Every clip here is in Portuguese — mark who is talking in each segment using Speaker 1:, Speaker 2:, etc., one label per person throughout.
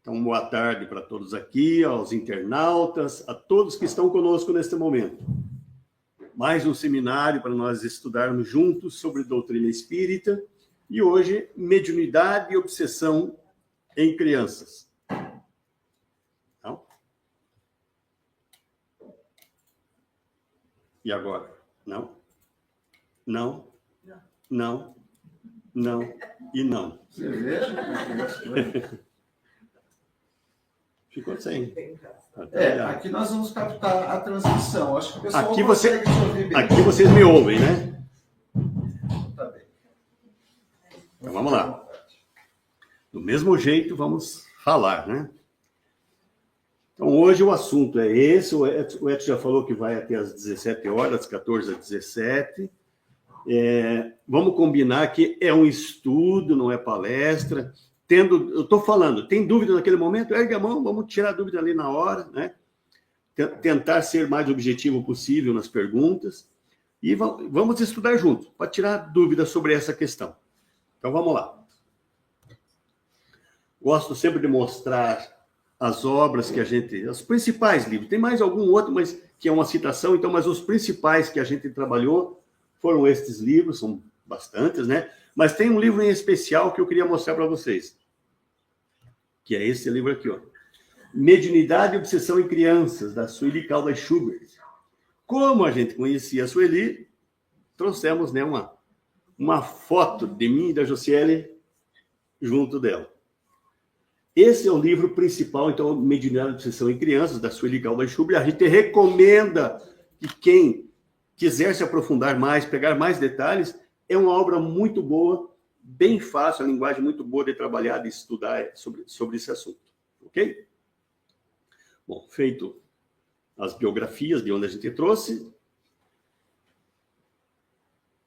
Speaker 1: Então, boa tarde para todos aqui, aos internautas, a todos que estão conosco neste momento. Mais um seminário para nós estudarmos juntos sobre doutrina espírita e hoje, mediunidade e obsessão em crianças. Não? E agora? Não? Não? Não? Não? E não?
Speaker 2: Você veja?
Speaker 1: Ficou sem.
Speaker 2: Aqui nós vamos captar a transmissão. Acho que o pessoal
Speaker 1: aqui
Speaker 2: consegue ouvir bem.
Speaker 1: Aqui vocês me ouvem, né?
Speaker 2: Tá bem.
Speaker 1: Então vamos lá. Do mesmo jeito, vamos falar, né? Então hoje o assunto é esse. O Edson já falou que vai até às 17 horas, 14 às 17. Vamos combinar que é um estudo, não é palestra. Eu estou falando, tem dúvida naquele momento? Ergue a mão, vamos tirar a dúvida ali na hora, né? Tentar ser mais objetivo possível nas perguntas e vamos estudar juntos, para tirar dúvidas sobre essa questão. Então, vamos lá. Gosto sempre de mostrar as obras que os principais livros. Tem mais algum outro, mas que é uma citação, então, mas os principais que a gente trabalhou foram estes livros, são bastantes, né? Mas tem um livro em especial que eu queria mostrar para vocês, que é esse livro aqui, ó. Mediunidade e Obsessão em Crianças, da Sueli Caldas Schubert. Como a gente conhecia a Sueli, trouxemos, né, uma foto de mim e da Josiele junto dela. Esse é o livro principal, então, Mediunidade e Obsessão em Crianças, da Sueli Caldas Schubert. A gente recomenda que quem quiser se aprofundar mais, pegar mais detalhes, é uma obra muito boa, bem fácil, a linguagem muito boa de trabalhar, de estudar sobre esse assunto. Ok? Bom, feito as biografias de onde a gente trouxe.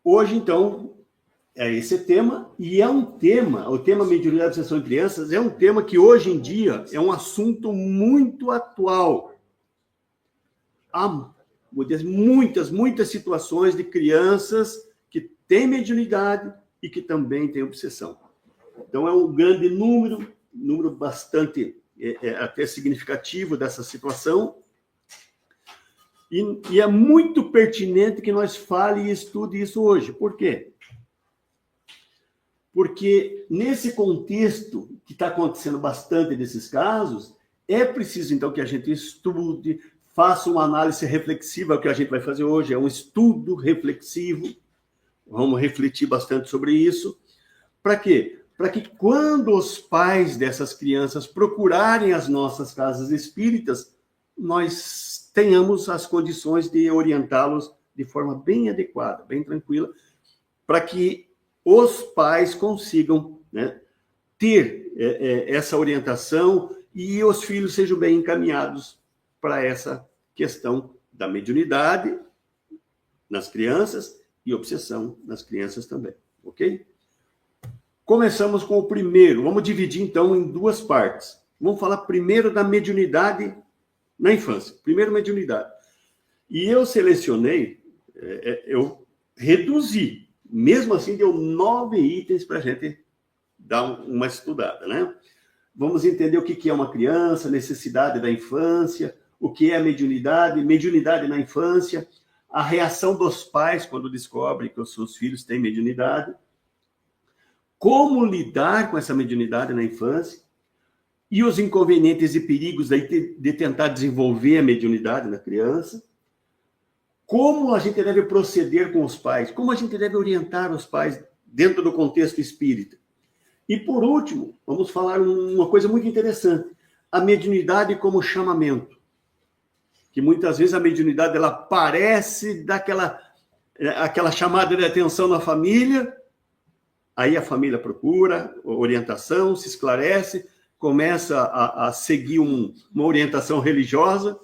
Speaker 1: Hoje, então, é esse tema, e é um tema, o tema mediunidade e obsessão em crianças, é um tema que hoje em dia é um assunto muito atual. Há muitas situações de crianças que têm mediunidade e que também têm obsessão. Então, é um grande número bastante até significativo dessa situação. E é muito pertinente que nós fale e estude isso hoje. Por quê? Porque nesse contexto que está acontecendo bastante desses casos, é preciso, então, que a gente estude, faça uma análise reflexiva, o que a gente vai fazer hoje é um estudo reflexivo. Vamos refletir bastante sobre isso. Para quê? Para que quando os pais dessas crianças procurarem as nossas casas espíritas, nós tenhamos as condições de orientá-los de forma bem adequada, bem tranquila, para que os pais consigam, né, ter essa orientação e os filhos sejam bem encaminhados para essa questão da mediunidade nas crianças e obsessão nas crianças também, ok? Começamos com o primeiro. Vamos dividir, então, em duas partes. Vamos falar primeiro da mediunidade na infância. Primeiro, mediunidade. E eu selecionei, eu reduzi. Mesmo assim, deu 9 itens para a gente dar uma estudada, né? Vamos entender o que é uma criança, necessidade da infância, o que é a mediunidade na infância, a reação dos pais quando descobrem que os seus filhos têm mediunidade, como lidar com essa mediunidade na infância e os inconvenientes e perigos de tentar desenvolver a mediunidade na criança, como a gente deve proceder com os pais, como a gente deve orientar os pais dentro do contexto espírita. E, por último, vamos falar uma coisa muito interessante, a mediunidade como chamamento. Que muitas vezes a mediunidade ela parece dar aquela chamada de atenção na família, aí a família procura orientação, se esclarece, começa a seguir uma orientação religiosa,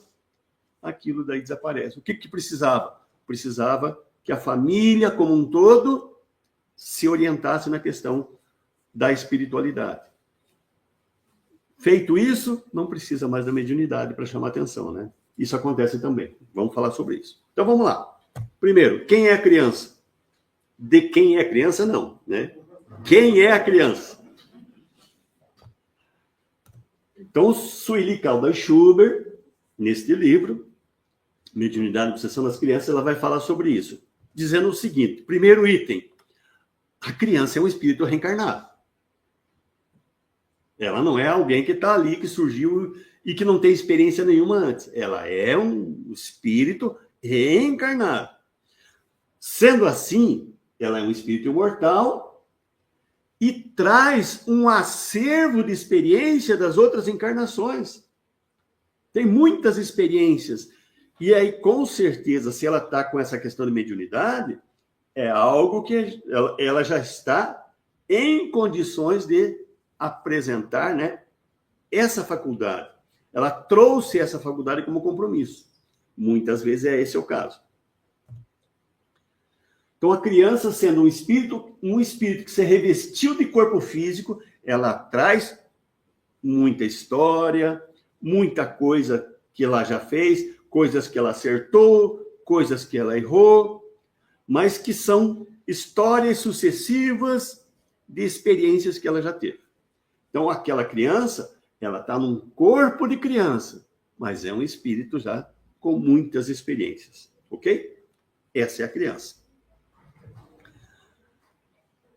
Speaker 1: aquilo daí desaparece. O que precisava? Precisava que a família como um todo se orientasse na questão da espiritualidade. Feito isso, não precisa mais da mediunidade para chamar atenção, né? Isso acontece também. Vamos falar sobre isso. Então, vamos lá. Primeiro, quem é a criança? De quem é a criança, não, né? Quem é a criança? Então, Sueli Caldas Schubert, neste livro, Mediunidade e Obsessão das Crianças, ela vai falar sobre isso, dizendo o seguinte: primeiro item, a criança é um espírito reencarnado. Ela não é alguém que está ali, que surgiu e que não tem experiência nenhuma antes. Ela é um espírito reencarnado. Sendo assim, ela é um espírito imortal e traz um acervo de experiência das outras encarnações. Tem muitas experiências. E aí, com certeza, se ela está com essa questão de mediunidade, é algo que ela já está em condições de apresentar, né, essa faculdade. Ela trouxe essa faculdade como compromisso. Muitas vezes esse é o caso. Então, a criança, sendo um espírito que se revestiu de corpo físico, ela traz muita história, muita coisa que ela já fez, coisas que ela acertou, coisas que ela errou, mas que são histórias sucessivas de experiências que ela já teve. Então, aquela criança, ela está num corpo de criança, mas é um espírito já com muitas experiências, ok? Essa é a criança.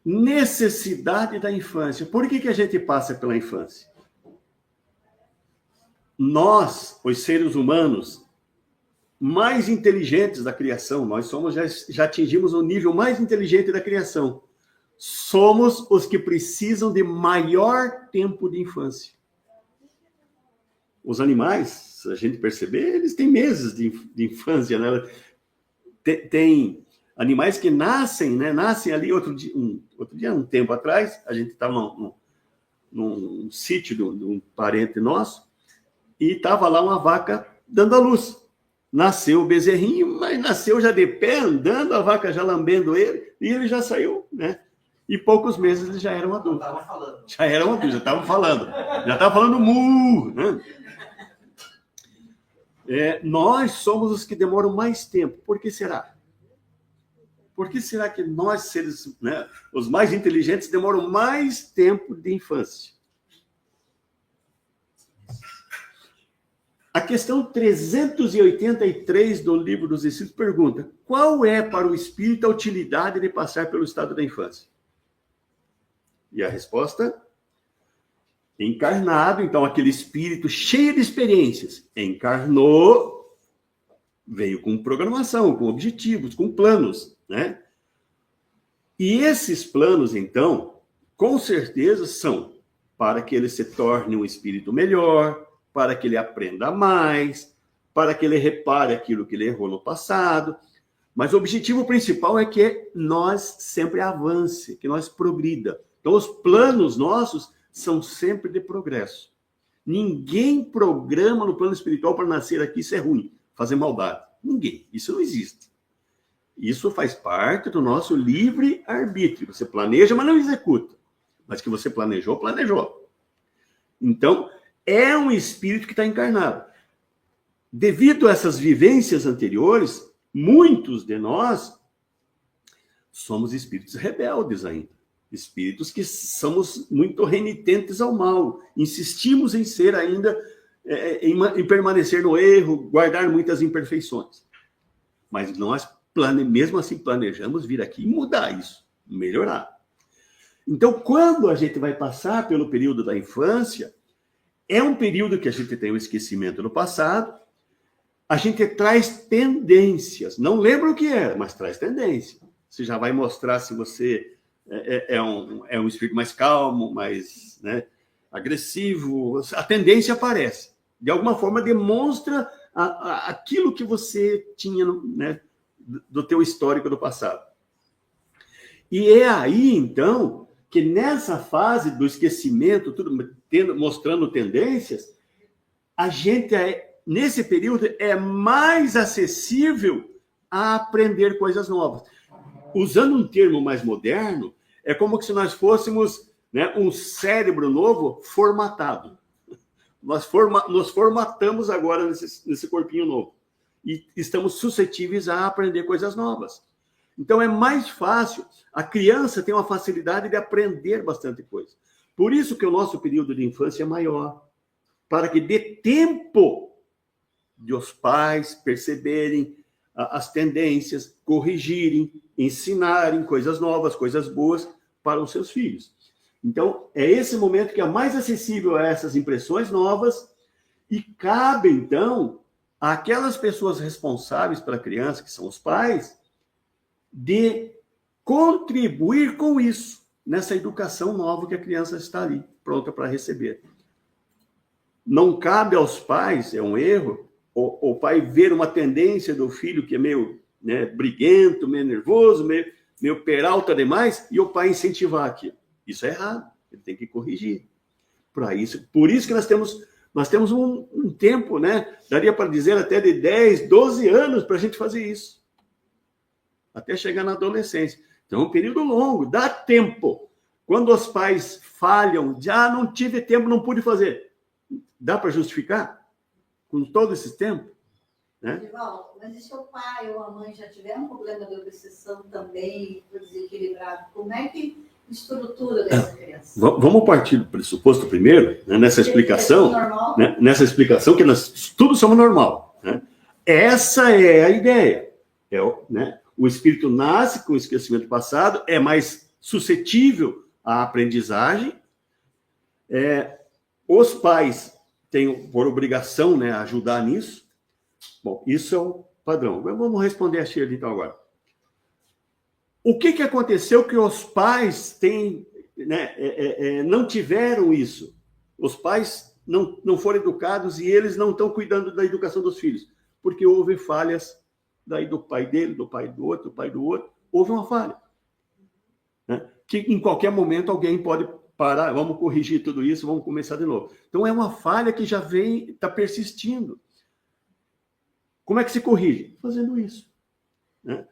Speaker 1: Necessidade da infância. Por que a gente passa pela infância? Nós, os seres humanos, mais inteligentes da criação, nós já atingimos o nível mais inteligente da criação. Somos os que precisam de maior tempo de infância. Os animais, se a gente perceber, eles têm meses de infância, né? Tem animais que nascem, né? Nascem ali outro dia, um tempo atrás, a gente estava num sítio de um parente nosso, e estava lá uma vaca dando à luz. Nasceu o bezerrinho, mas nasceu já de pé, andando, a vaca já lambendo ele, e ele já saiu, né? E poucos meses ele já era um adulto. Já era um adulto, já estava falando. Já estava falando mu, né? Nós somos os que demoram mais tempo. Por que será? Por que será que nós, seres, né, os mais inteligentes, demoram mais tempo de infância? A questão 383 do Livro dos Espíritos pergunta: qual é para o espírito a utilidade de passar pelo estado da infância? E a resposta: encarnado. Então, aquele espírito cheio de experiências, encarnou, veio com programação, com objetivos, com planos, né? E esses planos, então, com certeza são para que ele se torne um espírito melhor, para que ele aprenda mais, para que ele repare aquilo que ele errou no passado. Mas o objetivo principal é que nós sempre avance, que nós progrida. Então, os planos nossos são sempre de progresso. Ninguém programa no plano espiritual para nascer aqui, isso é ruim, fazer maldade. Ninguém. Isso não existe. Isso faz parte do nosso livre-arbítrio. Você planeja, mas não executa. Mas que você planejou, planejou. Então, é um espírito que está encarnado. Devido a essas vivências anteriores, muitos de nós somos espíritos rebeldes ainda. Espíritos que somos muito renitentes ao mal. Insistimos em ser ainda, em permanecer no erro, guardar muitas imperfeições. Mas nós, mesmo assim, planejamos vir aqui e mudar isso, melhorar. Então, quando a gente vai passar pelo período da infância, é um período que a gente tem o esquecimento do passado, a gente traz tendências. Não lembra o que é, mas traz tendência. Você já vai mostrar se você é um espírito mais calmo, mais, né, agressivo. A tendência aparece. De alguma forma, demonstra aquilo que você tinha, né, do teu histórico do passado. E é aí, então, que nessa fase do esquecimento, tudo mostrando tendências, a gente, nesse período, é mais acessível a aprender coisas novas. Usando um termo mais moderno, é como se nós fôssemos, né, um cérebro novo formatado. Nós nos formatamos agora nesse corpinho novo. E estamos suscetíveis a aprender coisas novas. Então, é mais fácil. A criança tem uma facilidade de aprender bastante coisa. Por isso que o nosso período de infância é maior. para que dê tempo de os pais perceberem as tendências, corrigirem, ensinarem coisas novas, coisas boas para os seus filhos. Então, é esse momento que é mais acessível a essas impressões novas e cabe, então, àquelas pessoas responsáveis pela criança, que são os pais, de contribuir com isso, nessa educação nova que a criança está ali, pronta para receber. Não cabe aos pais, é um erro, o pai ver uma tendência do filho que é meio, né, briguento, meio nervoso, meio peralta demais, e o pai incentivar aquilo. Isso é errado, ele tem que corrigir. Por isso que nós temos um tempo, né? Daria para dizer até de 10, 12 anos para a gente fazer isso. Até chegar na adolescência. Então, é um período longo, dá tempo. Quando os pais falham, não tive tempo, não pude fazer. Dá para justificar? Com todo esse tempo? Né?
Speaker 3: Edivaldo, mas e se o pai ou a mãe já tiver um problema de obsessão também, desequilibrado, como é que estrutura dessa criança?
Speaker 1: Vamos partir do pressuposto primeiro, né, nessa explicação, né, que nós tudo somos normal. Né? Essa é a ideia. Né, o espírito nasce com o esquecimento passado, é mais suscetível à aprendizagem. Os pais têm por obrigação, né, ajudar nisso. Bom, isso é o padrão. Vamos responder a Sheila então agora. O que aconteceu que os pais não tiveram isso? Os pais não foram educados e eles não estão cuidando da educação dos filhos, porque houve falhas daí do pai dele, do pai do outro, houve uma falha. Né? Que em qualquer momento alguém pode parar, vamos corrigir tudo isso, vamos começar de novo. Então é uma falha que já está persistindo. Como é que se corrige? Fazendo isso. Né?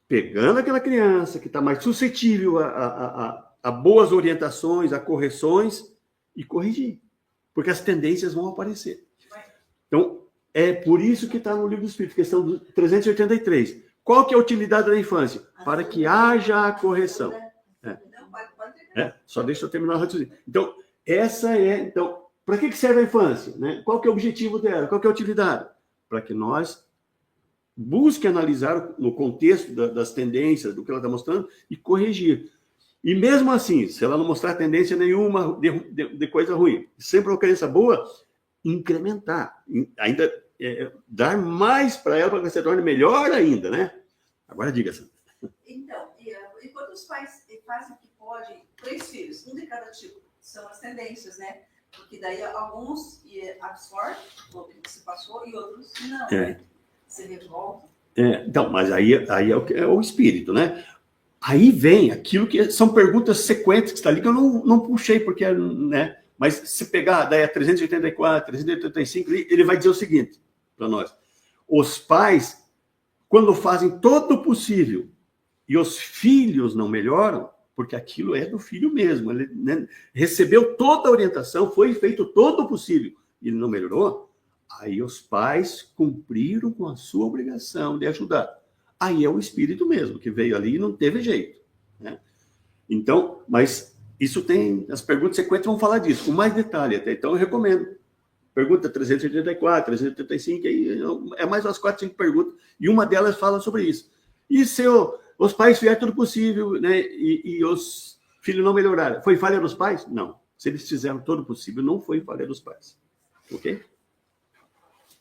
Speaker 1: Pegando aquela criança que está mais suscetível a boas orientações, a correções, e corrigir. Porque as tendências vão aparecer. Então, é por isso que está no Livro do Espírito, questão do 383. Qual que é a utilidade da infância? Para que haja a correção. Só deixa eu terminar o raciocínio. Então, Então, para que serve a infância? Né? Qual que é o objetivo dela? Qual que é a utilidade? Para que nós busque analisar no contexto das tendências, do que ela está mostrando, e corrigir. E mesmo assim, se ela não mostrar tendência nenhuma de coisa ruim, sempre uma crença boa, incrementar, ainda dar mais para ela, para que ela se torne melhor ainda, né? Agora diga, Sandra.
Speaker 4: Então, e quando os pais fazem o que pode, 3 filhos, um de cada tipo, são as tendências, né? Porque daí alguns absorvem o que se passou e outros não, né? Se revolta.
Speaker 1: Então, mas aí é o espírito, né? Aí vem aquilo que são perguntas sequentes que está ali, que eu não puxei, porque, né? Mas se pegar daí a 384, 385, ele vai dizer o seguinte para nós. Os pais, quando fazem todo o possível e os filhos não melhoram, porque aquilo é do filho mesmo, ele, né, recebeu toda a orientação, foi feito todo o possível, e ele não melhorou, aí os pais cumpriram com a sua obrigação de ajudar. Aí é o espírito mesmo, que veio ali e não teve jeito. Né? Então, mas isso tem, as perguntas sequentes vão falar disso, com mais detalhe até, então eu recomendo. Pergunta 384, 385, aí é mais umas 4, 5 perguntas, e uma delas fala sobre isso. E se os pais fizerem tudo possível, né, e os filhos não melhoraram, foi falha dos pais? Não. Se eles fizeram todo o possível, não foi falha dos pais. Ok?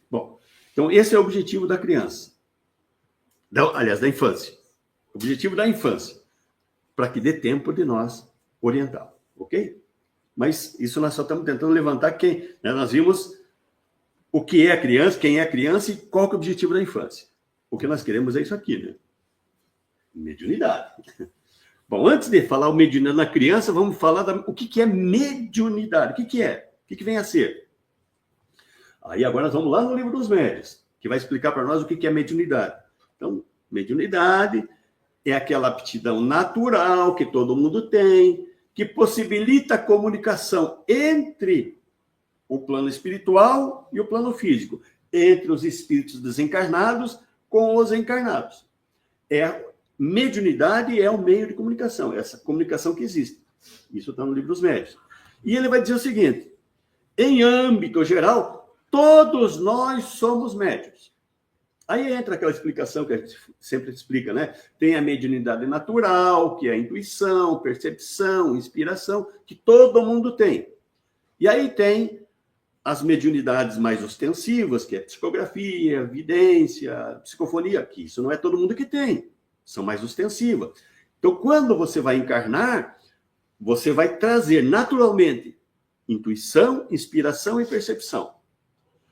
Speaker 1: Bom, então esse é o objetivo da criança. Aliás, da infância. O objetivo da infância. Para que dê tempo de nós orientá-lo. Ok? Mas isso nós só estamos tentando levantar quem... Né, nós vimos o que é a criança, quem é a criança e qual que é o objetivo da infância. O que nós queremos é isso aqui, né? Mediunidade. Bom, antes de falar o mediunidade na criança, vamos falar o que é mediunidade. O que é? O que vem a ser? Aí agora nós vamos lá no Livro dos Médiuns, que vai explicar para nós o que é mediunidade. Então, mediunidade é aquela aptidão natural que todo mundo tem, que possibilita a comunicação entre o plano espiritual e o plano físico, entre os espíritos desencarnados com os encarnados. Mediunidade é o meio de comunicação, essa comunicação que existe. Isso está no Livro dos Médiuns. E ele vai dizer o seguinte, Em âmbito geral, todos nós somos médiuns. Aí entra aquela explicação que a gente sempre explica, né? Tem a mediunidade natural, que é a intuição, percepção, inspiração, que todo mundo tem. E aí tem as mediunidades mais ostensivas, que é psicografia, vidência, psicofonia, que isso não é todo mundo que tem, são mais ostensivas. Então, quando você vai encarnar, você vai trazer naturalmente intuição, inspiração e percepção.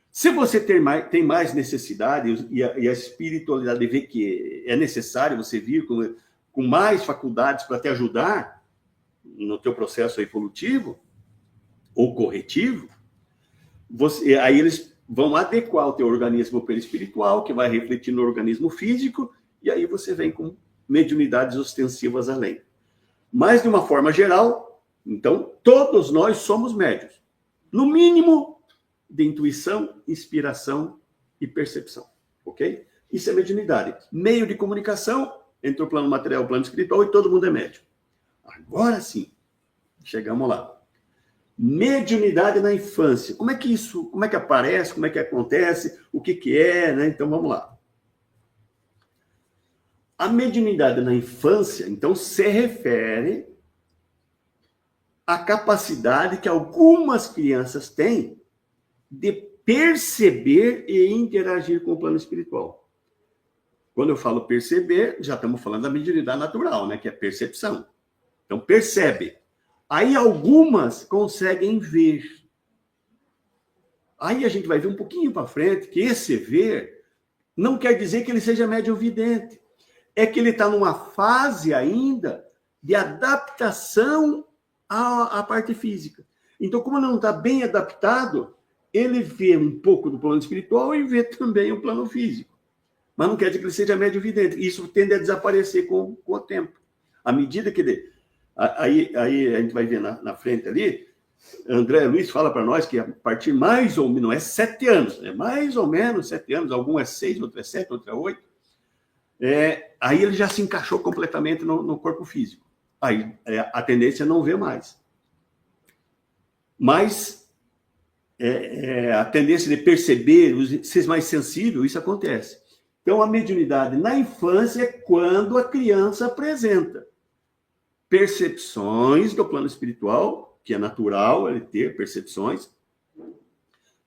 Speaker 1: Se você tem mais necessidade e a espiritualidade vê que é necessário você vir com mais faculdades para te ajudar no teu processo evolutivo ou corretivo, aí eles vão adequar o teu organismo perispiritual, que vai refletir no organismo físico, e aí você vem com mediunidades ostensivas além. Mas, de uma forma geral, então, todos nós somos médiuns. No mínimo, de intuição, inspiração e percepção, ok? Isso é mediunidade. Meio de comunicação entre o plano material e o plano espiritual, e todo mundo é médium. Agora sim, chegamos lá. Mediunidade na infância. Como é que aparece, como é que acontece, o que é, né? Então, vamos lá. A mediunidade na infância, então, se refere à capacidade que algumas crianças têm de perceber e interagir com o plano espiritual. Quando eu falo perceber, já estamos falando da mediunidade natural, né? Que é percepção. Então, percebe. Aí algumas conseguem ver. Aí a gente vai ver um pouquinho para frente que esse ver não quer dizer que ele seja médium vidente. É que ele está numa fase ainda de adaptação à parte física. Então, como ele não está bem adaptado, ele vê um pouco do plano espiritual e vê também o plano físico. Mas não quer dizer que ele seja médium vidente. Isso tende a desaparecer com o tempo. À medida que ele... Aí a gente vai ver na frente ali, André Luiz fala para nós que a partir mais ou menos, não é 7 anos, é mais ou menos 7 anos, algum é 6, outro é 7, outro é 8. Aí ele já se encaixou completamente no corpo físico. Aí a tendência é não ver mais. Mas a tendência de perceber, ser mais sensível, isso acontece. Então, a mediunidade na infância é quando a criança apresenta percepções do plano espiritual, que é natural ele ter percepções.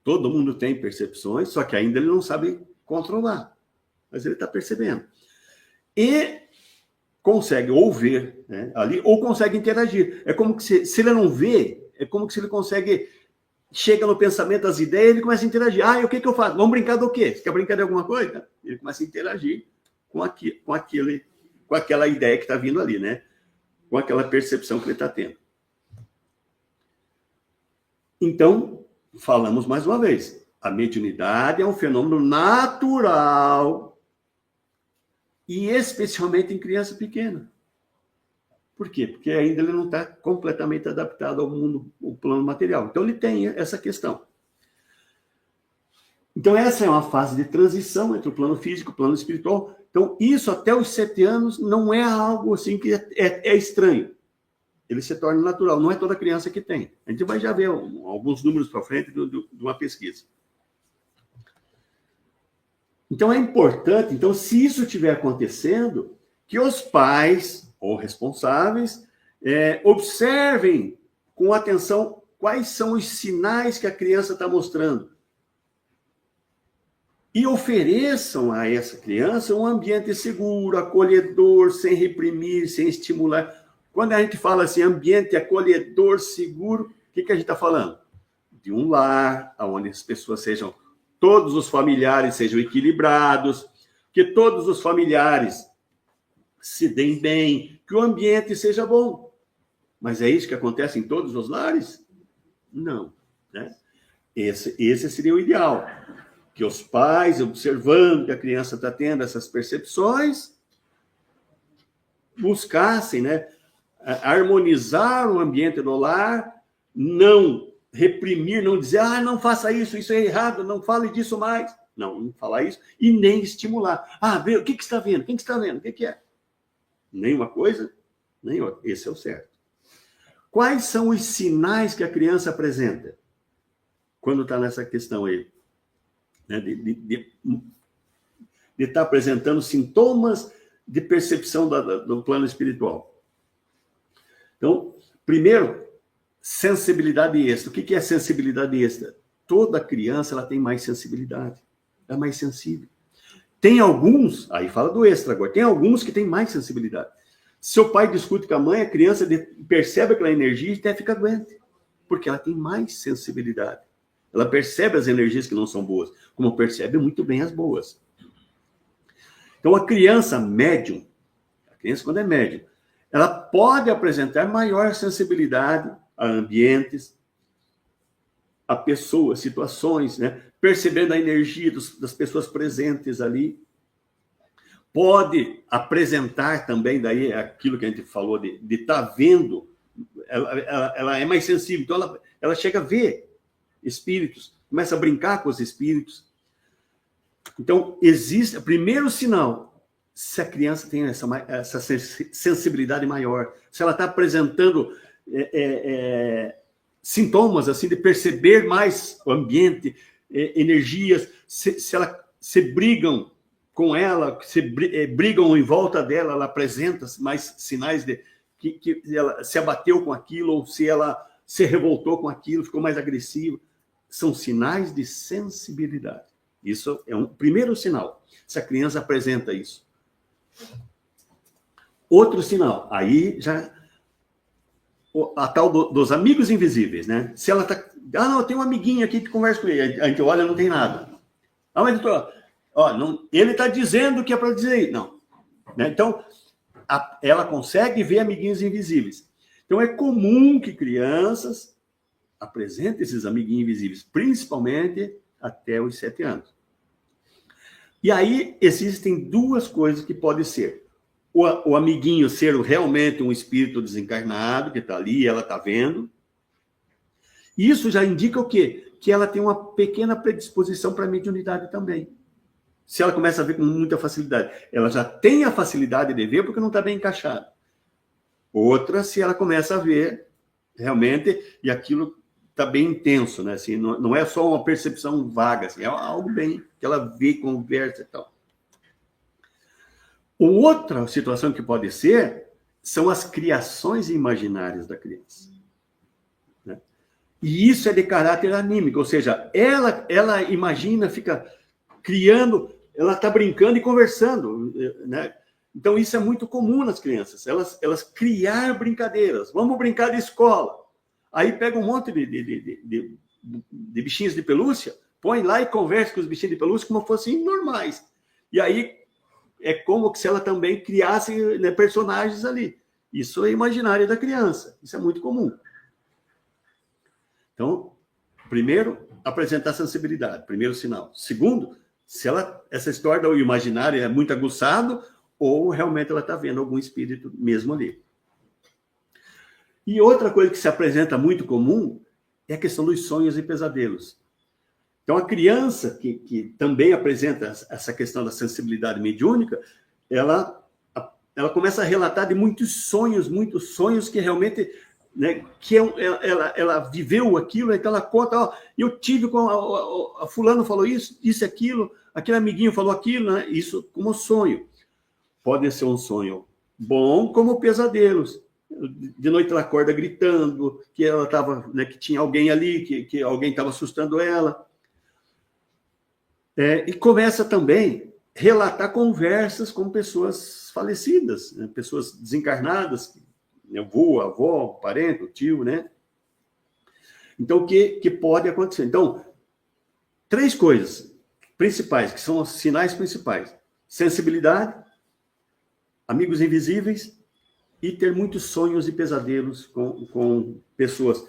Speaker 1: Todo mundo tem percepções, só que ainda ele não sabe controlar. Mas ele está percebendo. E consegue ou ver, né, ali, ou consegue interagir. É como que se ele não vê, é como que se ele consegue... Chega no pensamento, as ideias, ele começa a interagir. E o que eu faço? Vamos brincar do quê? Você quer brincar de alguma coisa? Ele começa a interagir com aquela ideia que está vindo ali, né? Com aquela percepção que ele está tendo. Então, falamos mais uma vez. A mediunidade é um fenômeno natural e especialmente em criança pequena. Por quê? Porque ainda ele não está completamente adaptado ao mundo, ao plano material. Então, ele tem essa questão. Então, essa é uma fase de transição entre o plano físico e o plano espiritual. Então, isso até os 7 anos não é algo assim que é estranho. Ele se torna natural. Não é toda criança que tem. A gente vai já ver alguns números para frente de uma pesquisa. Então, é importante, então, se isso estiver acontecendo, que os pais ou responsáveis observem com atenção quais são os sinais que a criança está mostrando. E ofereçam a essa criança um ambiente seguro, acolhedor, sem reprimir, sem estimular. Quando a gente fala assim, ambiente acolhedor, seguro, o que a gente está falando? De um lar, onde as pessoas sejam, todos os familiares sejam equilibrados, que todos os familiares se deem bem, que o ambiente seja bom. Mas é isso que acontece em todos os lares? Não, né? Esse seria o ideal. Que os pais, observando que a criança está tendo essas percepções, buscassem, né, harmonizar o ambiente do lar, não reprimir, não dizer, não faça isso, isso é errado, não fale disso mais. Não falar isso e nem estimular. Vê, o que você está vendo? Quem que está vendo? O que é? Nem uma coisa, nem outra. Esse é o certo. Quais são os sinais que a criança apresenta? quando está nessa questão aí, né, de estar apresentando sintomas de percepção do plano espiritual. Então, primeiro, sensibilidade extra. O que é sensibilidade extra? Toda criança ela tem mais sensibilidade, é mais sensível. Tem alguns, aí fala do extra agora, tem alguns que têm mais sensibilidade. Seu pai discute com a mãe, a criança percebe aquela energia e até fica doente, porque ela tem mais sensibilidade. Ela percebe as energias que não são boas, como percebe muito bem as boas. Então, a criança médium, a criança quando é médium, ela pode apresentar maior sensibilidade a ambientes, a pessoas, situações, né? Percebendo a energia das pessoas presentes ali. Pode apresentar também daí aquilo que a gente falou de estar vendo, ela é mais sensível, então ela chega a ver espíritos, começa a brincar com os espíritos. Então, existe o primeiro sinal, se a criança tem essa sensibilidade maior, se ela está apresentando sintomas assim de perceber mais o ambiente, energias, se ela se brigam com ela, se brigam em volta dela, ela apresenta mais sinais de que ela se abateu com aquilo, ou se ela se revoltou com aquilo, ficou mais agressiva. São sinais de sensibilidade. Isso é um primeiro sinal, se a criança apresenta isso. Outro sinal, aí já a tal dos amigos invisíveis, né? Se ela tá, não, tem um amiguinho aqui que conversa com ele, a gente olha, não tem nada. Mas ele está dizendo que é para dizer, não. Né? Então, ela consegue ver amiguinhos invisíveis. Então, é comum que crianças apresentem esses amiguinhos invisíveis, principalmente até os 7 anos. E aí, existem duas coisas que podem ser. O amiguinho ser realmente um espírito desencarnado, que está ali, ela está vendo. Isso já indica o quê? Que ela tem uma pequena predisposição para a mediunidade também. Se ela começa a ver com muita facilidade. Ela já tem a facilidade de ver porque não está bem encaixada. Outra, se ela começa a ver realmente, e aquilo está bem intenso, né? Assim, não é só uma percepção vaga, assim, é algo bem que ela vê, conversa e tal. Outra situação que pode ser são as criações imaginárias da criança. Né? E isso é de caráter anímico, ou seja, ela imagina, fica criando, ela está brincando e conversando, né? Então isso é muito comum nas crianças, elas criar brincadeiras. Vamos brincar de escola. Aí pega um monte de bichinhos de pelúcia, põe lá e conversa com os bichinhos de pelúcia como fossem normais. E aí é como se ela também criasse, né, personagens ali. Isso é imaginário da criança. Isso é muito comum. Então, primeiro, apresentar sensibilidade. Primeiro sinal. Segundo, se essa história do imaginário é muito aguçado ou realmente ela está vendo algum espírito mesmo ali. E outra coisa que se apresenta muito comum é a questão dos sonhos e pesadelos. Então, a criança que também apresenta essa questão da sensibilidade mediúnica, ela começa a relatar de muitos sonhos que realmente, né, ela viveu aquilo, então ela conta, eu tive com a fulano falou isso e aquilo, aquele amiguinho falou aquilo, né, isso como sonho. Pode ser um sonho bom, como pesadelos. De noite ela acorda gritando, que ela estava, né, que tinha alguém ali, que alguém estava assustando ela. E começa também a relatar conversas com pessoas falecidas, né? Pessoas desencarnadas, né? Avô, avó, parente, tio, né? Então, o que pode acontecer? Então, 3 coisas principais, que são os sinais principais. Sensibilidade, amigos invisíveis e ter muitos sonhos e pesadelos com pessoas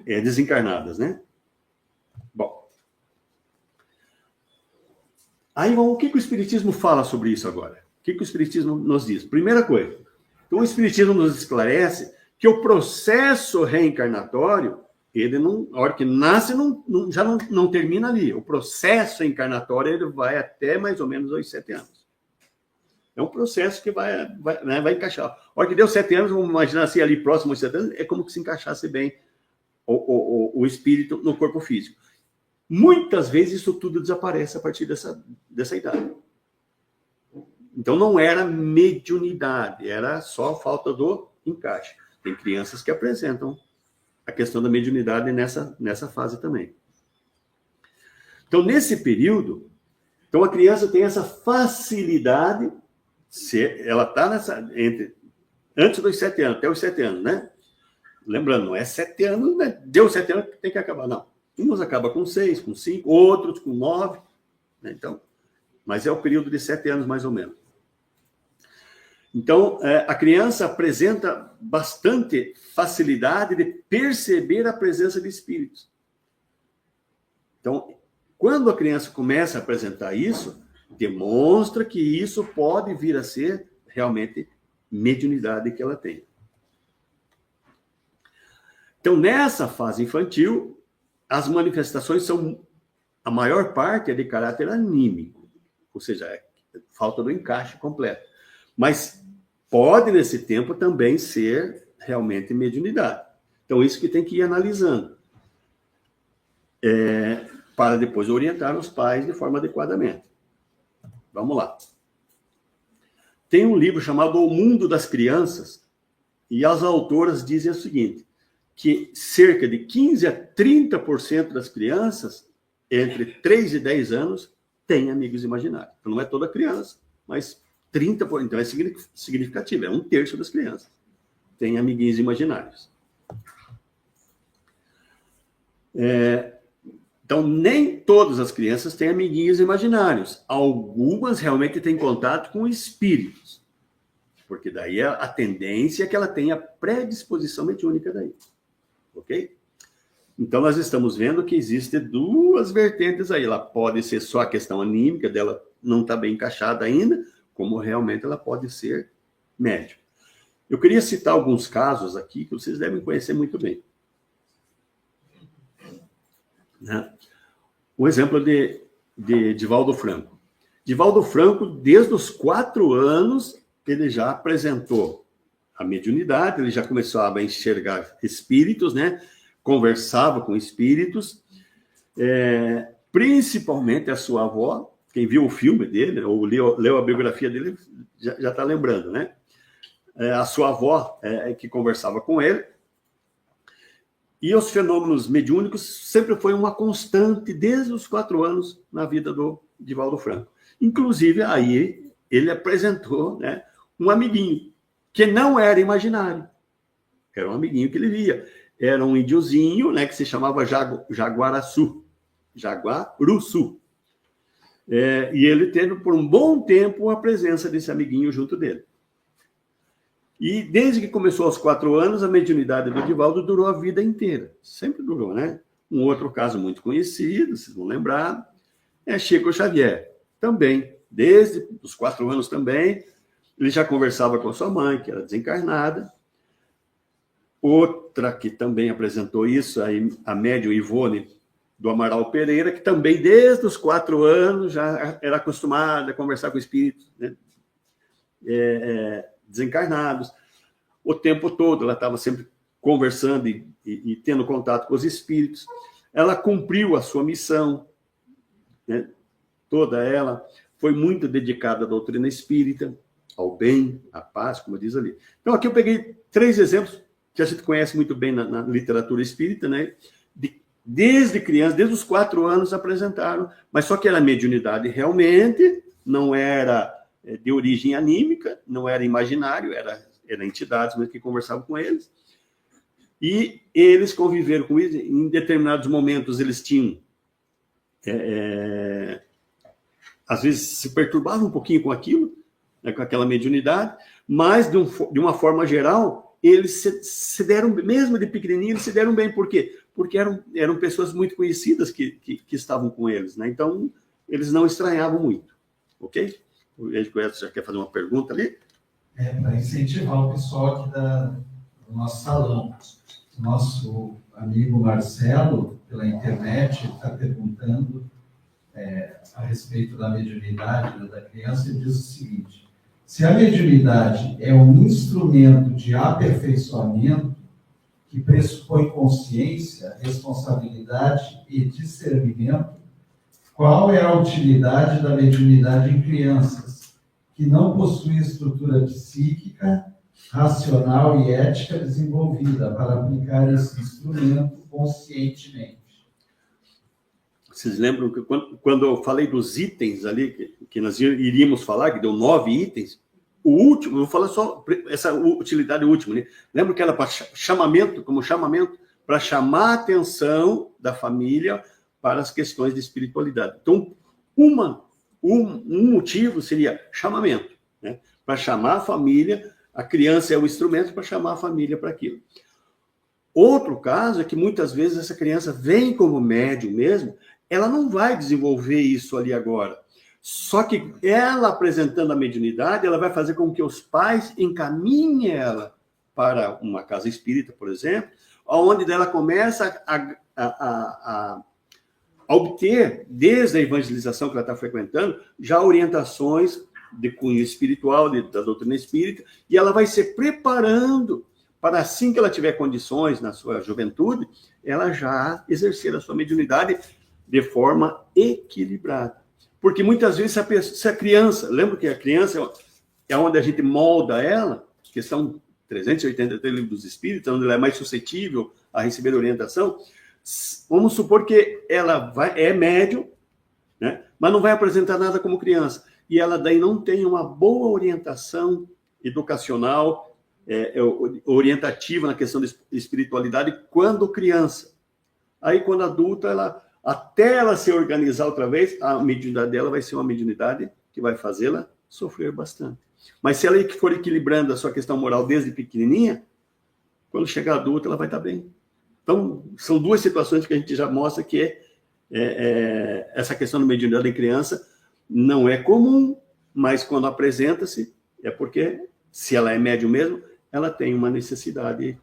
Speaker 1: desencarnadas, né? Bom. Aí, o que o Espiritismo fala sobre isso agora? O que o Espiritismo nos diz? Primeira coisa, então o Espiritismo nos esclarece que o processo reencarnatório, ele não, a hora que nasce, já não termina ali. O processo reencarnatório ele vai até mais ou menos aos 7 anos. É um processo que vai encaixar. A hora que deu 7 anos, vamos imaginar assim, ali próximo aos 7 anos, é como que se encaixasse bem o o espírito no corpo físico. Muitas vezes isso tudo desaparece a partir dessa idade. Então não era mediunidade, era só falta do encaixe. Tem crianças que apresentam a questão da mediunidade nessa fase também. Então, nesse período, então a criança tem essa facilidade, ela está antes dos 7 anos, até os 7 anos, né? Lembrando, não é 7 anos, né? Deu 7 anos que tem que acabar, não. Uns acabam com 6, com 5, outros com 9, né? Então, mas é o período de 7 anos, mais ou menos. Então, a criança apresenta bastante facilidade de perceber a presença de espíritos. Então, quando a criança começa a apresentar isso, demonstra que isso pode vir a ser realmente mediunidade que ela tem. Então, nessa fase infantil, as manifestações são, a maior parte é de caráter anímico, ou seja, falta do encaixe completo. Mas pode, nesse tempo, também ser realmente mediunidade. Então, isso que tem que ir analisando. Para depois orientar os pais de forma adequadamente. Vamos lá. Tem um livro chamado O Mundo das Crianças, e as autoras dizem o seguinte, que cerca de 15% a 30% das crianças, entre 3 e 10 anos, têm amigos imaginários. Então, não é toda criança, mas 30%, então é significativo, é 1/3 das crianças têm amiguinhos imaginários. Então, nem todas as crianças têm amiguinhos imaginários. Algumas realmente têm contato com espíritos, porque daí a tendência é que ela tenha predisposição mediúnica daí. Ok? Então, nós estamos vendo que existem 2 vertentes aí. Ela pode ser só a questão anímica dela, não está bem encaixada ainda, como realmente ela pode ser médium. Eu queria citar alguns casos aqui que vocês devem conhecer muito bem. Né? O exemplo de Divaldo Franco. Divaldo Franco, desde os 4 anos, ele já apresentou a mediunidade, ele já começava a enxergar espíritos, né? Conversava com espíritos, principalmente a sua avó. Quem viu o filme dele, ou leu a biografia dele, já está lembrando, né? A sua avó que conversava com ele. E os fenômenos mediúnicos sempre foi uma constante desde os 4 anos na vida do Divaldo Franco. Inclusive, aí ele apresentou, né, um amiguinho, que não era imaginário. Era um amiguinho que ele via. Era um índiozinho, né, que se chamava Jaguaruçu. E ele teve, por um bom tempo, a presença desse amiguinho junto dele. E desde que começou aos 4 anos, a mediunidade do Divaldo durou a vida inteira. Sempre durou, né? Um outro caso muito conhecido, vocês vão lembrar, é Chico Xavier. Também, desde os 4 anos também, ele já conversava com a sua mãe, que era desencarnada. Outra que também apresentou isso, a médium Ivone do Amaral Pereira, que também, desde os 4 anos, já era acostumada a conversar com espíritos, né? Desencarnados. O tempo todo ela estava sempre conversando e tendo contato com os espíritos. Ela cumpriu a sua missão, né? Toda ela foi muito dedicada à doutrina espírita, ao bem, à paz, como diz ali. Então, aqui eu peguei 3 exemplos que a gente conhece muito bem na literatura espírita, né? Desde criança, desde os 4 anos apresentaram, mas só que era mediunidade realmente, não era de origem anímica, não era imaginário, era entidades mesmo que conversavam com eles. E eles conviveram com isso. Em determinados momentos, eles tinham... às vezes, se perturbavam um pouquinho com aquilo, né, com aquela mediunidade, mas, de uma forma geral, eles se deram, mesmo de pequenininho, eles se deram bem. Por quê? Porque eram pessoas muito conhecidas que estavam com eles, né? Então, eles não estranhavam muito. Ok? O Edson já quer fazer uma pergunta ali?
Speaker 2: Para incentivar o pessoal aqui do nosso salão. Nosso amigo Marcelo, pela internet, está perguntando a respeito da mediunidade da criança, ele diz o seguinte: se a mediunidade é um instrumento de aperfeiçoamento, que pressupõe consciência, responsabilidade e discernimento, qual é a utilidade da mediunidade em crianças que não possuem estrutura psíquica, racional e ética desenvolvida para aplicar esse instrumento conscientemente?
Speaker 1: Vocês lembram que quando eu falei dos itens ali, que nós iríamos falar, que deu 9 itens, o último, eu vou falar só essa utilidade última, né? Lembra que era para chamamento, como chamamento, para chamar a atenção da família para as questões de espiritualidade. Então, um motivo seria chamamento, né? Para chamar a família, a criança é o instrumento para chamar a família para aquilo. Outro caso é que muitas vezes essa criança vem como médium mesmo, ela não vai desenvolver isso ali agora. Só que ela apresentando a mediunidade, ela vai fazer com que os pais encaminhem ela para uma casa espírita, por exemplo, onde ela começa a obter, desde a evangelização que ela está frequentando, já orientações de cunho espiritual, da doutrina espírita, e ela vai se preparando para, assim que ela tiver condições na sua juventude, ela já exercer a sua mediunidade de forma equilibrada. Porque muitas vezes se a criança, lembra que a criança é onde a gente molda ela, questão 383 livros dos espíritos, onde ela é mais suscetível a receber orientação. Vamos supor que ela é médium, né? Mas não vai apresentar nada como criança. E ela daí não tem uma boa orientação educacional, orientativa na questão de espiritualidade quando criança. Aí, quando adulta, até ela se organizar outra vez, a mediunidade dela vai ser uma mediunidade que vai fazê-la sofrer bastante. Mas se ela for equilibrando a sua questão moral desde pequenininha, quando chegar adulta, ela vai estar bem. Então, são duas situações que a gente já mostra que essa questão da mediunidade em criança não é comum, mas quando apresenta-se, é porque, se ela é médium mesmo, ela tem uma necessidade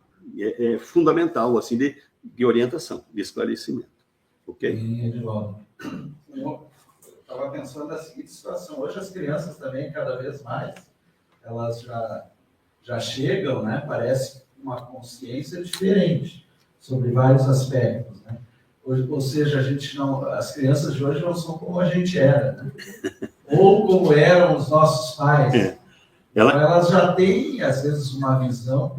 Speaker 1: fundamental assim, de orientação, de esclarecimento. Ok?
Speaker 2: Sim, Edivaldo. Eu estava pensando na seguinte situação. Hoje as crianças também, cada vez mais, elas já chegam, né? Parece uma consciência diferente sobre vários aspectos, né? Ou seja, as crianças de hoje não são como a gente era, né? Ou como eram os nossos pais. Elas já têm, às vezes, uma visão,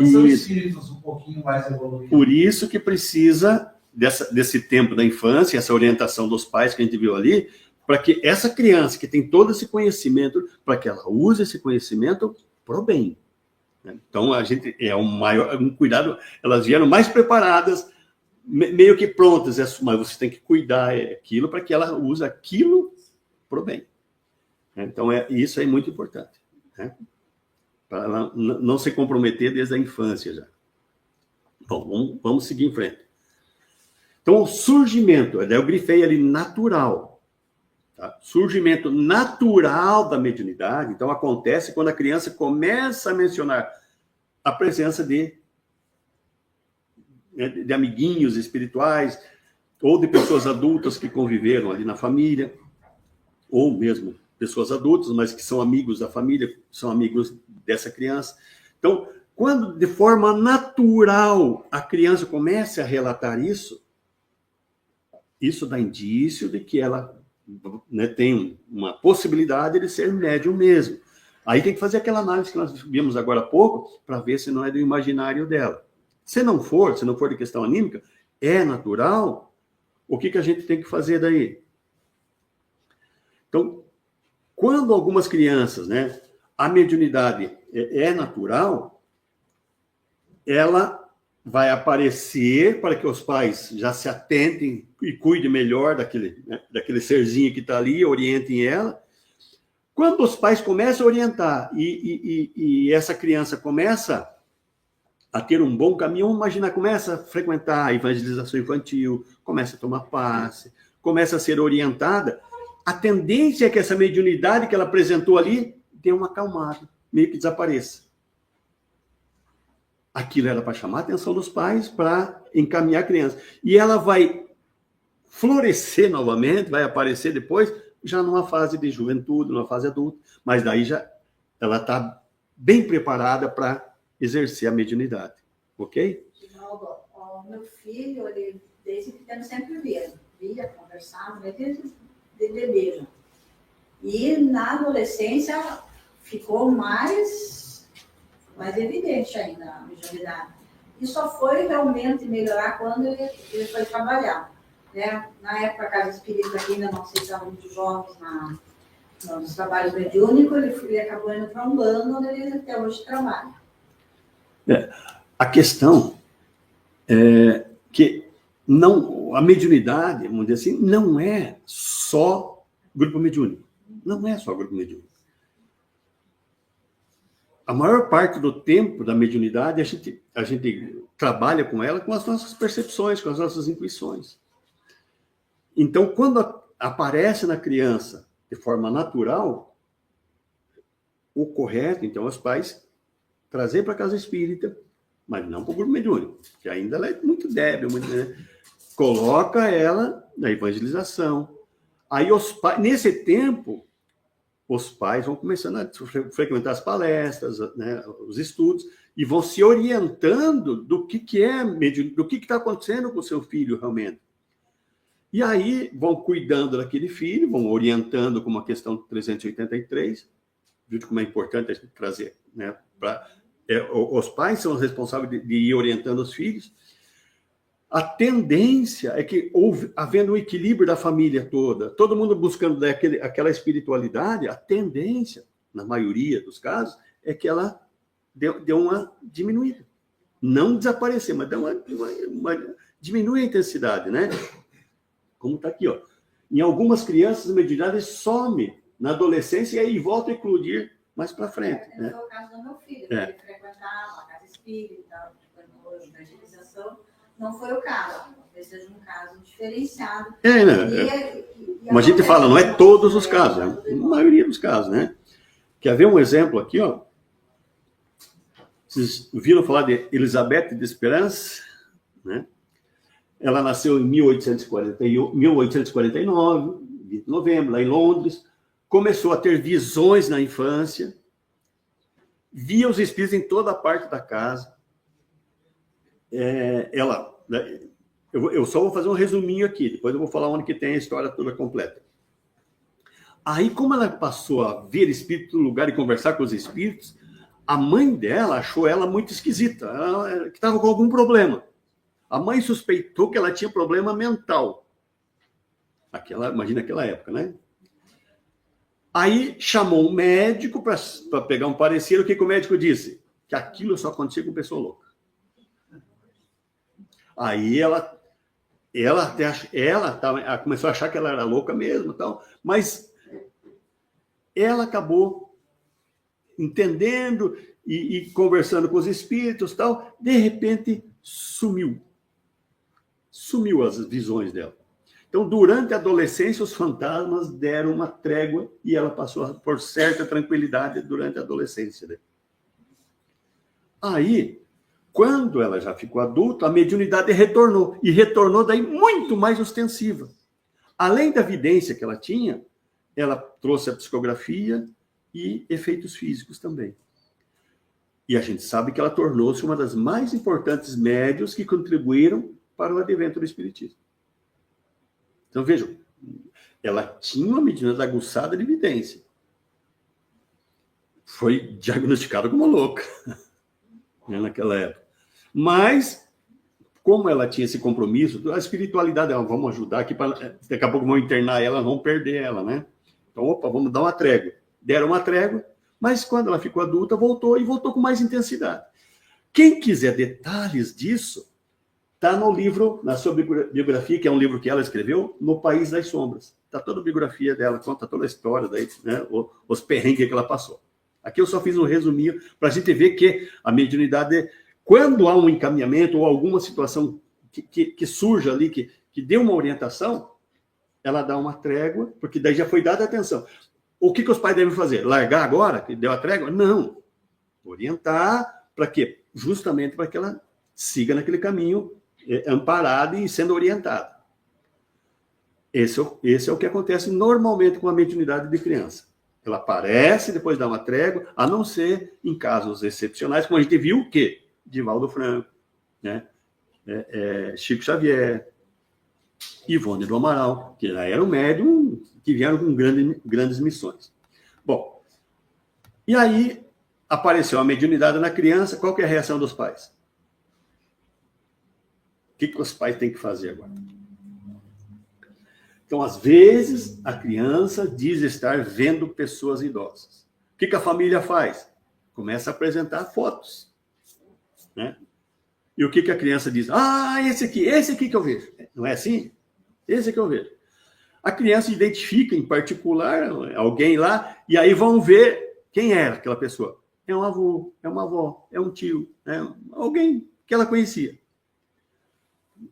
Speaker 2: são espíritos um pouquinho mais evoluídos.
Speaker 1: Por isso que precisa desse tempo da infância, essa orientação dos pais que a gente viu ali, para que essa criança que tem todo esse conhecimento, para que ela use esse conhecimento para o bem. Então, a gente um cuidado, elas vieram mais preparadas, meio que prontas, mas você tem que cuidar aquilo para que ela use aquilo para o bem. Então, isso é muito importante, né? Para ela não se comprometer desde a infância já. Bom, vamos seguir em frente. Então, o surgimento, eu grifei ali natural. Tá? Surgimento natural da mediunidade, então, acontece quando a criança começa a mencionar a presença de amiguinhos espirituais, ou de pessoas adultas que conviveram ali na família, ou mesmo pessoas adultas, mas que são amigos da família, são amigos dessa criança. Então, quando de forma natural a criança começa a relatar isso dá indício de que ela, né, tem uma possibilidade de ser médium mesmo. Aí tem que fazer aquela análise que nós vimos agora há pouco, para ver se não é do imaginário dela. Se não for de questão anímica, é natural, o que a gente tem que fazer daí? Então, quando algumas crianças, né, a mediunidade é natural, ela vai aparecer para que os pais já se atentem e cuidem melhor daquele serzinho que está ali, orientem ela. Quando os pais começam a orientar e essa criança começa a ter um bom caminho, vamos imaginar, começa a frequentar a evangelização infantil, começa a tomar passe, começa a ser orientada, a tendência é que essa mediunidade que ela apresentou ali dê uma acalmada, meio que desapareça. Aquilo era para chamar a atenção dos pais, para encaminhar a criança. E ela vai florescer novamente, vai aparecer depois, já numa fase de juventude, numa fase adulta, mas daí já ela está bem preparada para exercer a mediunidade. ok?
Speaker 3: O meu filho, ele, desde pequeno, sempre via, conversava, né, desde bebê já. E na adolescência ficou mais evidente ainda a mediunidade. E só foi realmente melhorar quando ele foi trabalhar. Né? Na época, a Casa Espírita aqui ainda não se estavam muito jovens nos trabalhos mediúnicos, ele acabou indo para um bando onde ele até hoje trabalha.
Speaker 1: A questão é que a mediunidade, vamos dizer assim, não é só grupo mediúnico. Não é só grupo mediúnico. A maior parte do tempo da mediunidade, a gente trabalha com ela com as nossas percepções, com as nossas intuições. Então, quando aparece na criança de forma natural, o correto, então, é os pais trazer para a casa espírita, mas não para o grupo mediúnico, que ainda ela é muito débil, né? Coloca ela na evangelização. Aí, nesse tempo, os pais vão começando a frequentar as palestras, né, os estudos, e vão se orientando do que está acontecendo com o seu filho realmente. E aí vão cuidando daquele filho, vão orientando com uma questão 383, viu como é importante a gente trazer, né? Os pais são os responsáveis de ir orientando os filhos. A tendência é que, havendo um equilíbrio da família toda, todo mundo buscando aquela espiritualidade, a tendência, na maioria dos casos, é que ela deu uma diminuída. Não desaparecer, mas diminui a intensidade, né? Como está aqui, ó. Em algumas crianças, a mediunidade some na adolescência e aí volta a eclodir mais para frente. Né?
Speaker 3: Foi o caso do meu filho, ele frequentava a casa espírita, hoje na evangelização. Não foi o caso, talvez seja um caso diferenciado.
Speaker 1: Mas a gente fala, não é todos os casos, é a maioria dos casos, né? Quer ver um exemplo aqui, ó? Vocês viram falar de Elizabeth de Esperance, né? Ela nasceu em 1849, 20 de novembro, lá em Londres. Começou a ter visões na infância, via os espíritos em toda a parte da casa. Eu só vou fazer um resuminho aqui, depois eu vou falar onde que tem a história toda completa. Aí, como ela passou a ver espírito no lugar e conversar com os espíritos, a mãe dela achou ela muito esquisita, que estava com algum problema. A mãe suspeitou que ela tinha problema mental. Imagina aquela época, né? Aí chamou um médico para pegar um parecer. O que o médico disse? Que aquilo só acontecia com pessoa louca. Aí ela começou a achar que ela era louca mesmo, tal, mas ela acabou entendendo e conversando com os espíritos, tal, de repente sumiu as visões dela. Então, durante a adolescência, os fantasmas deram uma trégua e ela passou por certa tranquilidade durante a adolescência. Né? Aí, quando ela já ficou adulta, a mediunidade retornou. E retornou daí muito mais ostensiva. Além da vidência que ela tinha, ela trouxe a psicografia e efeitos físicos também. E a gente sabe que ela tornou-se uma das mais importantes médiuns que contribuíram para o advento do espiritismo. Então, vejam, ela tinha uma mediunidade aguçada de evidência. Foi diagnosticada como louca, né, naquela época. Mas, como ela tinha esse compromisso, a espiritualidade, vamos ajudar aqui, daqui a pouco vão internar ela, vão perder ela, né? Então, vamos dar uma trégua. Deram uma trégua, mas quando ela ficou adulta, voltou com mais intensidade. Quem quiser detalhes disso, está no livro, na sua biografia, que é um livro que ela escreveu, No País das Sombras. Está toda a biografia dela, conta toda a história, daí, né, os perrengues que ela passou. Aqui eu só fiz um resuminho para a gente ver que a mediunidade, quando há um encaminhamento ou alguma situação que surja ali, que dê uma orientação, ela dá uma trégua, porque daí já foi dada atenção. O que os pais devem fazer? Largar agora, que deu a trégua? Não. Orientar, para quê? Justamente para que ela siga naquele caminho amparada e sendo orientada. Esse é o que acontece normalmente com a mediunidade de criança. Ela aparece, depois dá uma trégua, a não ser em casos excepcionais, como a gente viu que Divaldo Franco, né? Chico Xavier, Ivone do Amaral, que já eram médium, que vieram com grandes missões. Bom, e aí apareceu a mediunidade na criança, qual que é a reação dos pais? O que os pais têm que fazer agora? Então, às vezes, a criança diz estar vendo pessoas idosas. O que a família faz? Começa a apresentar fotos, né? E o que a criança diz? Ah, esse aqui que eu vejo. Não é assim? Esse que eu vejo. A criança identifica, em particular, alguém lá, e aí vão ver quem era aquela pessoa. É um avô, é uma avó, é um tio, é alguém que ela conhecia.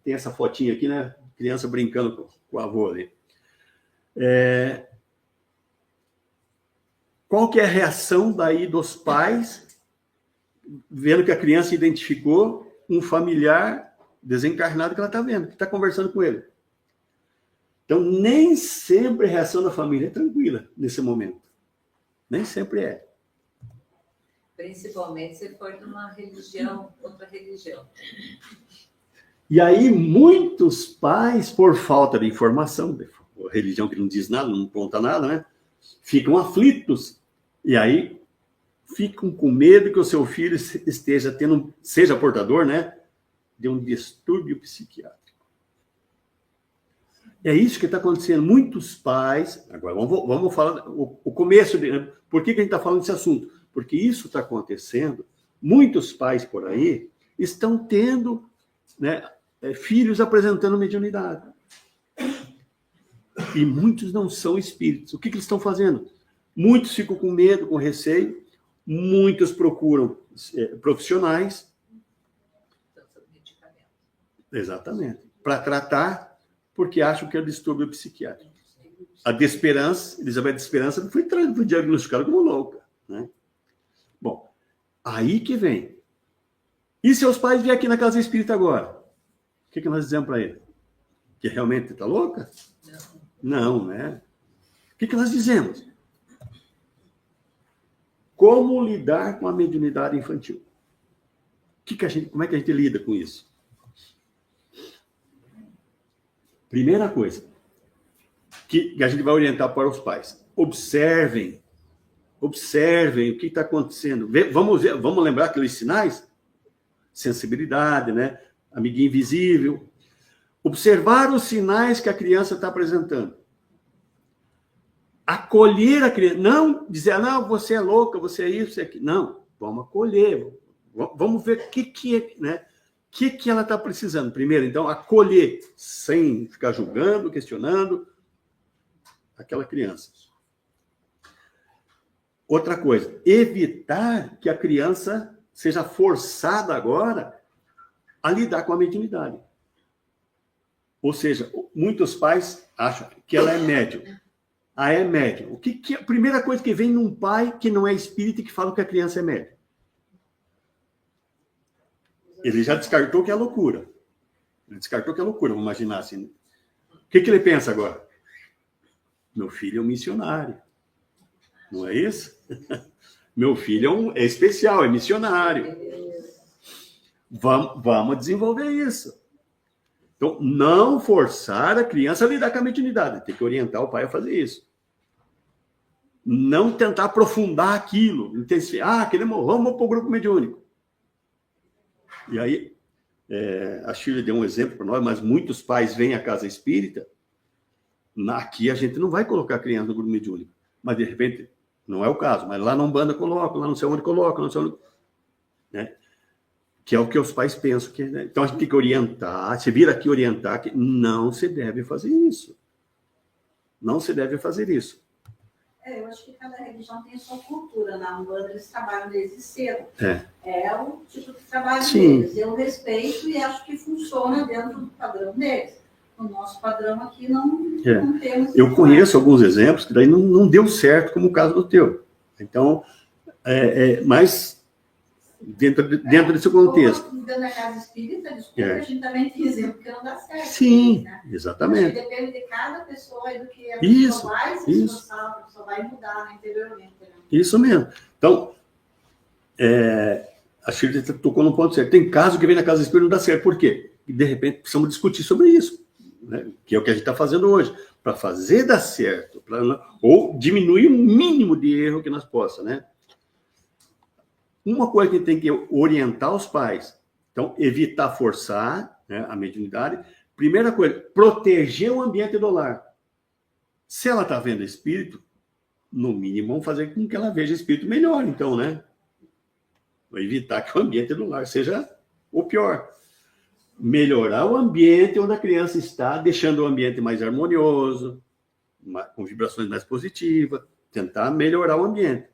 Speaker 1: Tem essa fotinha aqui, né? Criança brincando com o avô ali. Qual que é a reação daí dos pais, vendo que a criança identificou um familiar desencarnado que ela está vendo, que está conversando com ele? Então, nem sempre a reação da família é tranquila nesse momento. Nem sempre é.
Speaker 5: Principalmente se for de uma religião, outra religião.
Speaker 1: E aí, muitos pais, por falta de informação, religião que não diz nada, não conta nada, né? Ficam aflitos. E aí, ficam com medo que o seu filho seja portador, né? De um distúrbio psiquiátrico. É isso que está acontecendo. Muitos pais... Agora, vamos falar o começo. Por que a gente está falando desse assunto? Porque isso está acontecendo. Muitos pais por aí estão tendo, né, filhos apresentando mediunidade. E muitos não são espíritos. O que eles estão fazendo? Muitos ficam com medo, com receio. Muitos procuram profissionais. Exatamente. Para tratar... porque acham que é distúrbio psiquiátrico. A Desesperança, Elizabeth Desesperança, foi diagnosticada como louca, né? Bom, aí que vem. E seus pais vêm aqui na casa espírita agora? O que nós dizemos para ele? Que realmente está louca? Não, né? O que nós dizemos? Como lidar com a mediunidade infantil? Como é que a gente lida com isso? Primeira coisa que a gente vai orientar para os pais. Observem o que está acontecendo. Vamos lembrar aqueles sinais? Sensibilidade, né? Amiguinho invisível. Observar os sinais que a criança está apresentando. Acolher a criança. Não dizer, não, você é louca, você é isso, você é aquilo. Não, vamos acolher. Vamos ver o que é, né? O que ela está precisando? Primeiro, então, acolher, sem ficar julgando, questionando aquela criança. Outra coisa, evitar que a criança seja forçada agora a lidar com a mediunidade. Ou seja, muitos pais acham que ela é médium. Ah, é médium. A primeira coisa que vem num pai que não é espírita e que fala que a criança é médium? Ele já descartou que é loucura. Vamos imaginar assim. O que ele pensa agora? Meu filho é um missionário. Não é isso? Meu filho é especial, é missionário. Vamos desenvolver isso. Então, não forçar a criança a lidar com a mediunidade. Tem que orientar o pai a fazer isso. Não tentar aprofundar aquilo. Intensificar. Vamos para o grupo mediúnico. E aí, a Shirley deu um exemplo para nós, mas muitos pais vêm à casa espírita. Aqui a gente não vai colocar a criança no grupo mediúnico. Mas, de repente, não é o caso. Mas lá na Umbanda coloca, lá não sei onde coloca, não sei onde... Né? Que é o que os pais pensam. Né? Então, a gente tem que orientar, se vir aqui orientar, que não se deve fazer isso. Não se deve fazer isso.
Speaker 3: Eu acho que cada religião tem a sua cultura. Na Umbanda eles trabalham desde cedo. É o tipo de trabalho deles. Eu respeito e acho que funciona dentro do padrão deles. O nosso padrão aqui não temos... Eu
Speaker 1: conheço alguns exemplos que daí não deu certo, como o caso do teu. Então, mas dentro desse contexto.
Speaker 3: Dentro da casa espírita, desculpa, a gente também tem exemplo que não dá certo.
Speaker 1: Sim,
Speaker 3: né?
Speaker 1: Exatamente.
Speaker 3: Depende de cada pessoa e do que a pessoa vai se esforçar, a pessoa vai mudar interiormente. Né?
Speaker 1: Isso mesmo. Então, a Shirley tocou no ponto certo. Tem caso que vem na casa do espírito e não dá certo. Por quê? E, de repente, precisamos discutir sobre isso, né? Que é o que a gente está fazendo hoje. Para fazer dar certo, ou diminuir o mínimo de erro que nós possa, né? Uma coisa que tem que orientar os pais. Então, evitar forçar, né, a mediunidade. Primeira coisa, proteger o ambiente do lar. Se ela está vendo espírito, no mínimo, vamos fazer com que ela veja espírito melhor, então, né? Evitar que o ambiente do lar seja o pior. Melhorar o ambiente onde a criança está, deixando o ambiente mais harmonioso, com vibrações mais positivas, tentar melhorar o ambiente.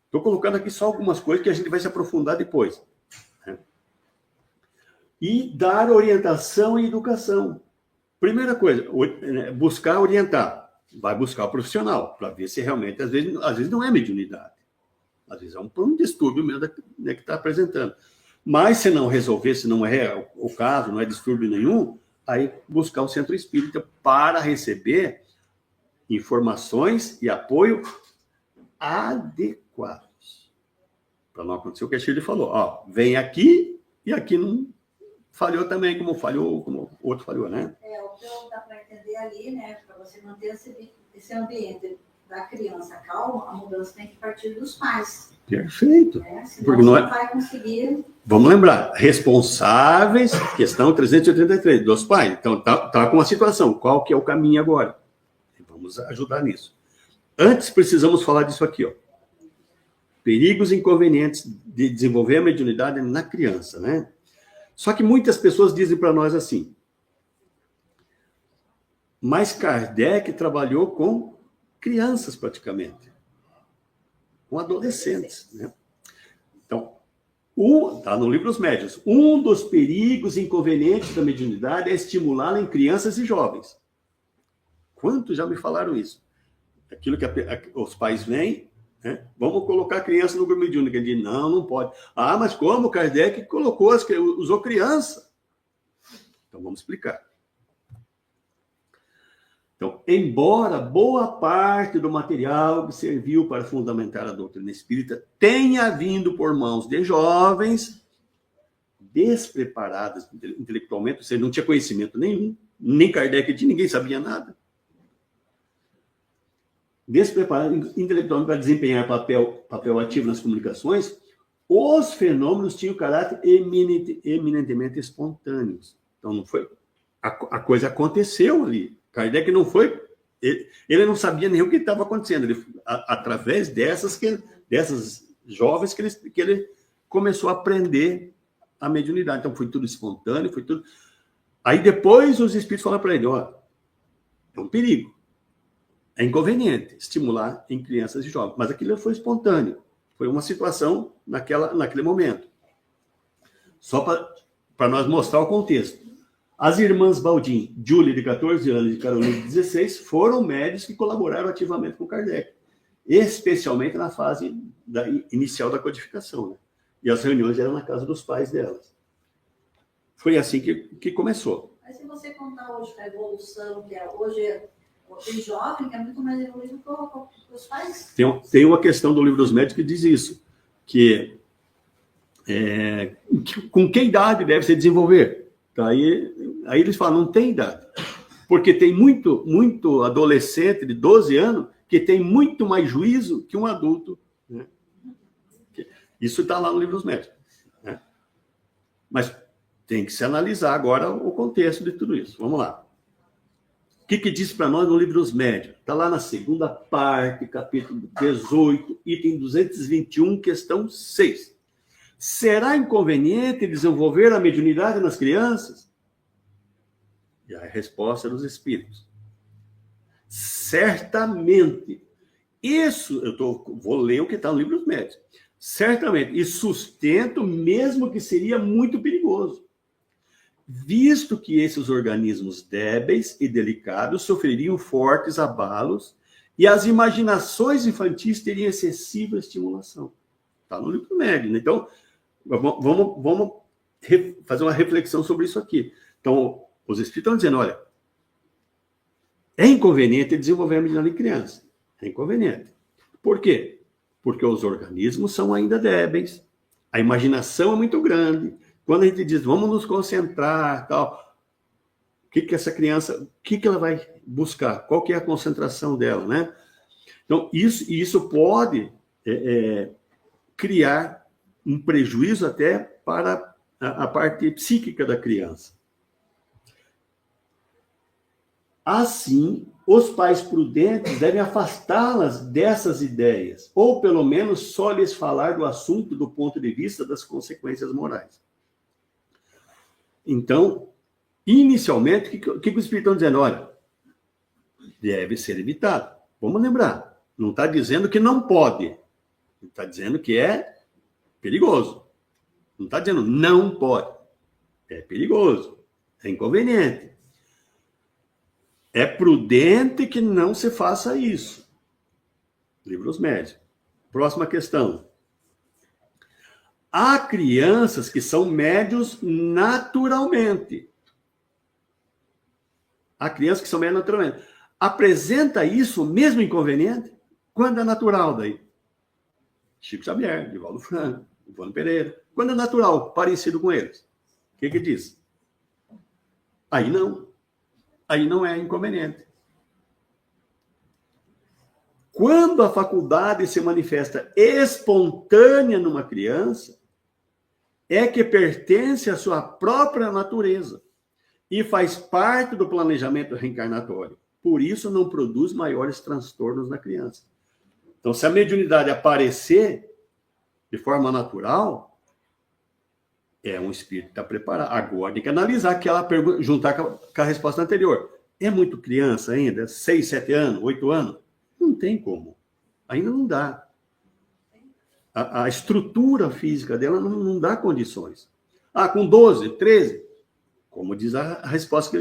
Speaker 1: Estou colocando aqui só algumas coisas que a gente vai se aprofundar depois, né? E dar orientação e educação. Primeira coisa, buscar orientar. Vai buscar o profissional, para ver se realmente, às vezes não é mediunidade. Às vezes é um distúrbio mesmo, né, que está apresentando. Mas se não resolver, se não é o caso, não é distúrbio nenhum, aí buscar o centro espírita para receber informações e apoio adequados. Para não acontecer o que a Shirley falou. Ó, vem aqui e aqui não falhou também, como o outro falhou, né?
Speaker 3: O que dá para entender ali, né? Para você manter esse ambiente da criança calma, a mudança tem que partir dos pais.
Speaker 1: Perfeito.
Speaker 3: Né? Senão
Speaker 1: porque
Speaker 3: você não vai conseguir.
Speaker 1: Vamos lembrar, responsáveis, questão 383, dos pais. Então, tá com a situação. Qual que é o caminho agora? Vamos ajudar nisso. Antes, precisamos falar disso aqui, ó. Perigos e inconvenientes de desenvolver a mediunidade na criança, né? Só que muitas pessoas dizem para nós assim, mas Kardec trabalhou com crianças praticamente, com adolescentes, né? Então, está no livro Os Médiuns, um dos perigos e inconvenientes da mediunidade é estimulá-la em crianças e jovens. Quantos já me falaram isso? Aquilo que os pais vêm, né? Vamos colocar a criança no grupo mediúnico. Ele diz, não pode. Ah, mas como? Kardec usou criança. Então, vamos explicar. Então, embora boa parte do material que serviu para fundamentar a doutrina espírita tenha vindo por mãos de jovens despreparadas intelectualmente, ou seja, não tinha conhecimento nenhum, nem Kardec tinha, ninguém sabia nada, despreparados intelectualmente para desempenhar papel ativo nas comunicações, os fenômenos tinham caráter eminentemente espontâneos. Então, não foi... A coisa aconteceu ali. Kardec não foi... Ele não sabia nem o que estava acontecendo. Através dessas jovens que ele começou a aprender a mediunidade. Então, foi tudo espontâneo, foi tudo... Aí, depois, os espíritos falaram para ele, ó, é um perigo. É inconveniente estimular em crianças e jovens. Mas aquilo foi espontâneo. Foi uma situação naquele momento. Só para nós mostrar o contexto. As irmãs Baldin, Julie, de 14 anos, e Carolina, de 16, foram médios que colaboraram ativamente com Kardec. Especialmente na fase inicial da codificação, né? E as reuniões eram na casa dos pais delas. Foi assim que começou.
Speaker 3: Mas se você contar hoje a evolução, que hoje tem jovem que é muito mais evoluído que os pais.
Speaker 1: Tem uma questão do Livro dos Médiuns que diz isso, que com que idade deve se desenvolver? Aí eles falam, não tem idade. Porque tem muito adolescente de 12 anos que tem muito mais juízo que um adulto, né? Isso está lá no Livro dos Médiuns, né? Mas tem que se analisar agora o contexto de tudo isso. Vamos lá. O que diz para nós no Livro dos Médiuns? Está lá na segunda parte, capítulo 18, item 221, questão 6. Será inconveniente desenvolver a mediunidade nas crianças? E a resposta é dos espíritos. Certamente. Isso, vou ler o que está no Livro dos Médiuns. Certamente. E sustento mesmo que seria muito perigoso, visto que esses organismos débeis e delicados sofreriam fortes abalos e as imaginações infantis teriam excessiva estimulação. Está no Livro dos Médiuns. Então, vamos fazer uma reflexão sobre isso aqui. Então, os espíritos estão dizendo, olha, é inconveniente desenvolver a mediunidade em criança. É inconveniente. Por quê? Porque os organismos são ainda débeis, A imaginação é muito grande. Quando a gente diz, vamos nos concentrar, tal, o que essa criança, o que ela vai buscar? Qual que é a concentração dela, né? Então, isso pode criar um prejuízo até para a parte psíquica da criança. Assim, os pais prudentes devem afastá-las dessas ideias, ou pelo menos só lhes falar do assunto do ponto de vista das consequências morais. Então, inicialmente, o que o Espírito está dizendo? Olha, deve ser evitado. Vamos lembrar, não está dizendo que não pode, está dizendo que é perigoso. Não está dizendo não pode. É perigoso, é inconveniente. É prudente que não se faça isso. Livros médios. Próxima questão. Há crianças que são médios naturalmente. Há crianças que são médios naturalmente. Apresenta isso mesmo inconveniente? Quando é natural daí? Chico Xavier, Divaldo Franco, Ivone Pereira. Quando é natural, parecido com eles. O que diz? Aí não. Aí não é inconveniente. Quando a faculdade se manifesta espontânea numa criança, é que pertence à sua própria natureza e faz parte do planejamento reencarnatório. Por isso, não produz maiores transtornos na criança. Então, se a mediunidade aparecer de forma natural, é um espírito que está preparado. Agora, tem que analisar aquela pergunta, juntar com a resposta anterior. É muito criança ainda? 6, 7 anos, 8 anos? Não tem como. Ainda não dá. A estrutura física dela não dá condições. Com 12, 13? Como diz a resposta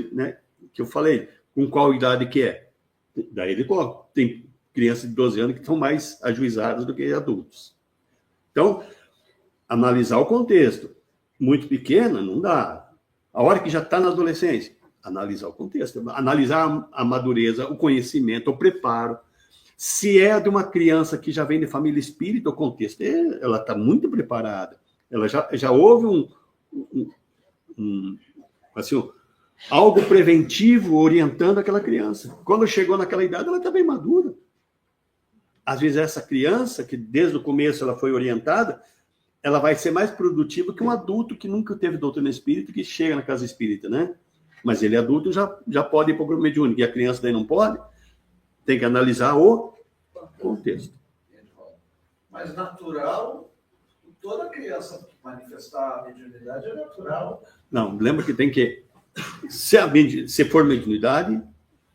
Speaker 1: que eu falei. Com qual idade que é? Daí ele coloca. Tem crianças de 12 anos que estão mais ajuizadas do que adultos. Então, analisar o contexto. Muito pequena, não dá. A hora que já está na adolescência, analisar o contexto, analisar a madureza, o conhecimento, o preparo. Se é de uma criança que já vem de família espírita, o contexto, ela está muito preparada. Ela já houve algo preventivo orientando aquela criança. Quando chegou naquela idade, ela está bem madura. Às vezes, essa criança, que desde o começo ela foi orientada, ela vai ser mais produtiva que um adulto que nunca teve doutrina espírita, que chega na casa espírita, né? Mas ele adulto já pode ir para o grupo mediúnico, e a criança daí não pode. Tem que analisar o contexto.
Speaker 2: Mas natural, toda criança manifestar a mediunidade é natural.
Speaker 1: Não, lembra que tem que... Se for mediunidade,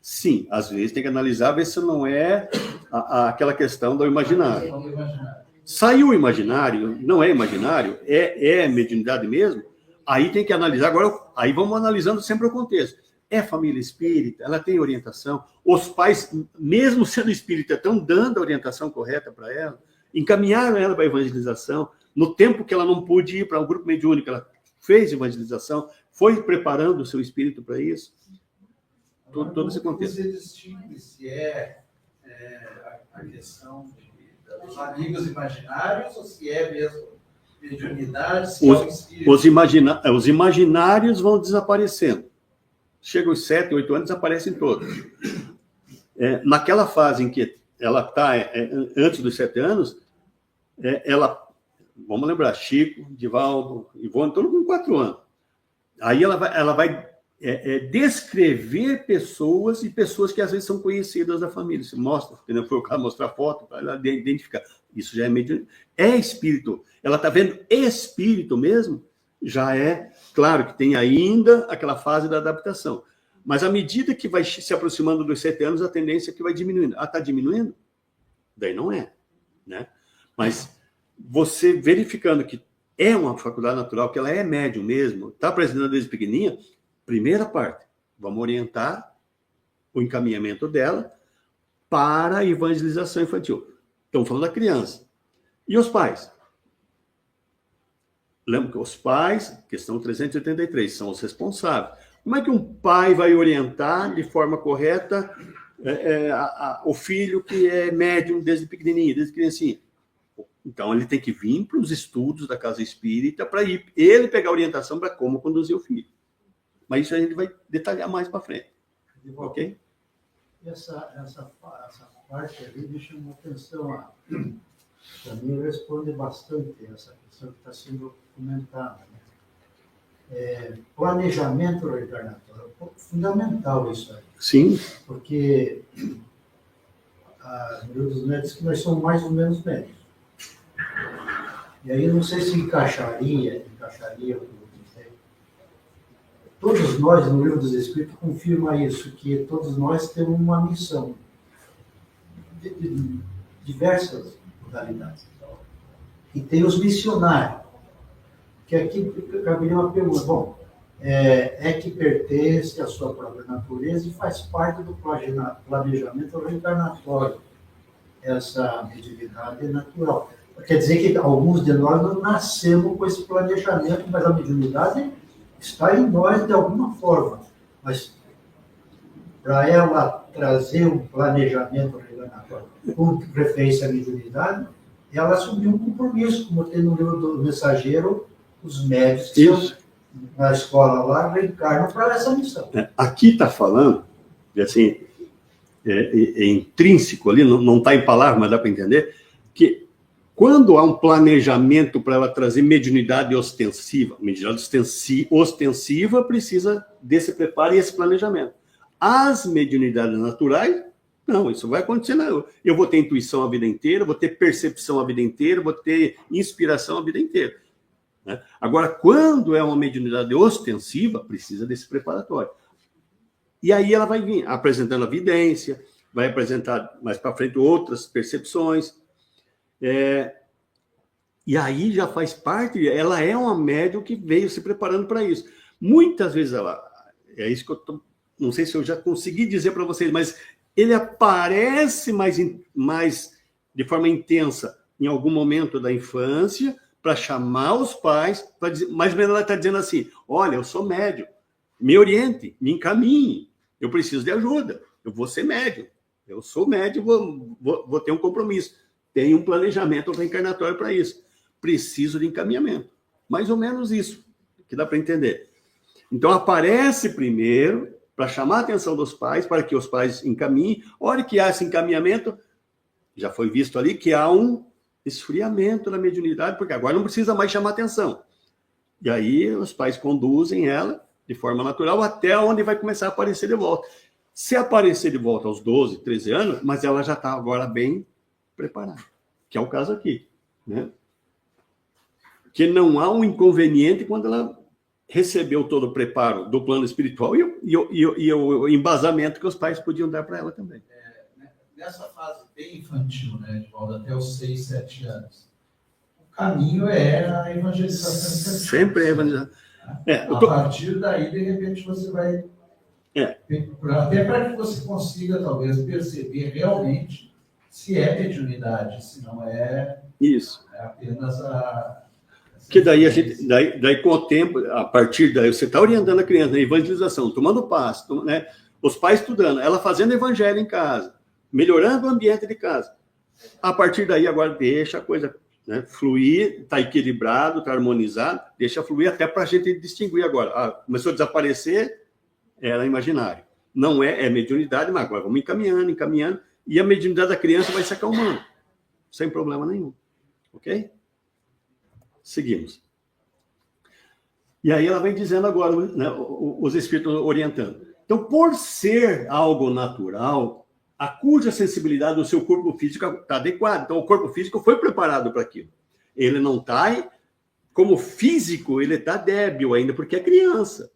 Speaker 1: sim, às vezes tem que analisar, ver se não é aquela questão do imaginário. Saiu o imaginário, não é imaginário, é mediunidade mesmo, aí tem que analisar. Agora, aí vamos analisando sempre o contexto. É família espírita, ela tem orientação, os pais, mesmo sendo espírita, estão dando a orientação correta para ela, encaminharam ela para a evangelização, no tempo que ela não pôde ir para o grupo mediúnico, ela fez evangelização, foi preparando o seu espírito para isso. Todo esse contexto.
Speaker 2: Você distingue se a questão dos amigos imaginários, ou se é mesmo mediunidade, se é o espírito.
Speaker 1: Os imaginários vão desaparecendo. Chega aos 7, 8 anos, desaparecem todos. Naquela fase em que ela está, antes dos 7 anos, vamos lembrar, Chico, Divaldo, Ivone, todo mundo com 4 anos. Aí ela vai descrever pessoas e pessoas que às vezes são conhecidas da família. Se mostra, entendeu? Foi o cara mostrar foto para ela identificar. Isso já é mediunidade. É espírito. Ela está vendo espírito mesmo? Já é, claro que tem ainda aquela fase da adaptação. Mas à medida que vai se aproximando dos 7 anos, a tendência é que vai diminuindo. Está diminuindo? Daí não é, né? Mas você verificando que é uma faculdade natural, que ela é médium mesmo, está apresentando desde pequenininha, primeira parte, vamos orientar o encaminhamento dela para a evangelização infantil. Estamos falando da criança. E os pais? Lembra que os pais, questão 383, são os responsáveis. Como é que um pai vai orientar de forma correta o filho que é médium desde pequenininho, desde criancinha? Então, ele tem que vir para os estudos da casa espírita para ele pegar orientação para como conduzir o filho. Mas isso a gente vai detalhar mais para frente. Ok?
Speaker 6: Essa parte ali me chamou a atenção. Para mim, responde bastante essa questão que está sendo comentada. Né? Planejamento reencarnatório. Fundamental isso aí.
Speaker 1: Sim.
Speaker 6: Porque no livro dos médios que nós somos mais ou menos médios. E aí, não sei se encaixaria o que eu vou dizer. Todos nós, no livro dos Espíritos, confirma isso, que todos nós temos uma missão de diversas modalidades. E tem os missionários, que aqui caberia uma pergunta. Bom, que pertence à sua própria natureza e faz parte do planejamento reencarnatório. Essa mediunidade é natural. Quer dizer que alguns de nós não nascemos com esse planejamento, mas a mediunidade está em nós de alguma forma. Mas para ela trazer um planejamento reencarnatório com referência à mediunidade, ela assumiu um compromisso, como tem no livro do Mensageiro, os médios que são, na escola lá, reencarnam para essa missão.
Speaker 1: Aqui está falando, assim, é intrínseco ali, não está em palavras, mas dá para entender, que quando há um planejamento para ela trazer mediunidade ostensiva, precisa desse preparo e esse planejamento. As mediunidades naturais, não, isso vai acontecer. Eu vou ter intuição a vida inteira, vou ter percepção a vida inteira, vou ter inspiração a vida inteira. Né? Agora, quando é uma mediunidade ostensiva, precisa desse preparatório. E aí ela vai vir apresentando a vidência, vai apresentar mais para frente outras percepções. E aí já faz parte, ela é uma médium que veio se preparando para isso. Muitas vezes é isso que eu não sei se eu já consegui dizer para vocês, mas ele aparece mais de forma intensa em algum momento da infância para chamar os pais, para dizer, mais ou menos ela está dizendo assim: olha, eu sou médium, me oriente, me encaminhe, eu preciso de ajuda, eu vou ser médium, eu sou médium, vou ter um compromisso. Tem um planejamento reencarnatório para isso. Preciso de encaminhamento. Mais ou menos isso, que dá para entender. Então, aparece primeiro para chamar a atenção dos pais, para que os pais encaminhem. A hora que há esse encaminhamento, já foi visto ali que há um esfriamento da mediunidade, porque agora não precisa mais chamar atenção. E aí, os pais conduzem ela de forma natural até onde vai começar a aparecer de volta. Se aparecer de volta aos 12, 13 anos, mas ela já está agora bem preparado, que é o caso aqui, né? Que não há um inconveniente quando ela recebeu todo o preparo do plano espiritual e o embasamento que os pais podiam dar para ela também.
Speaker 2: Nessa fase bem infantil, né, de volta até os 6, 7 anos, o caminho é a evangelização.
Speaker 1: Sempre é evangelização.
Speaker 2: A partir daí, de repente, você vai... Até para que você consiga, talvez, perceber realmente se é mediunidade, se não é,
Speaker 1: isso.
Speaker 2: É apenas a...
Speaker 1: Que daí a gente, daí com o tempo, a partir daí, você está orientando a criança na evangelização, tomando passo, né? Os pais estudando, ela fazendo evangelho em casa, melhorando o ambiente de casa. A partir daí, agora deixa a coisa, né, fluir, está equilibrado, está harmonizado, deixa fluir até para a gente distinguir agora. Começou a desaparecer, era imaginário. Não é mediunidade, mas agora vamos encaminhando, e a mediunidade da criança vai se acalmando, sem problema nenhum. Ok? Seguimos. E aí ela vem dizendo agora, né, os espíritos orientando. Então, por ser algo natural, a cuja sensibilidade do seu corpo físico está adequada. Então, o corpo físico foi preparado para aquilo. Ele não está, como físico, ele está débil ainda, porque é criança.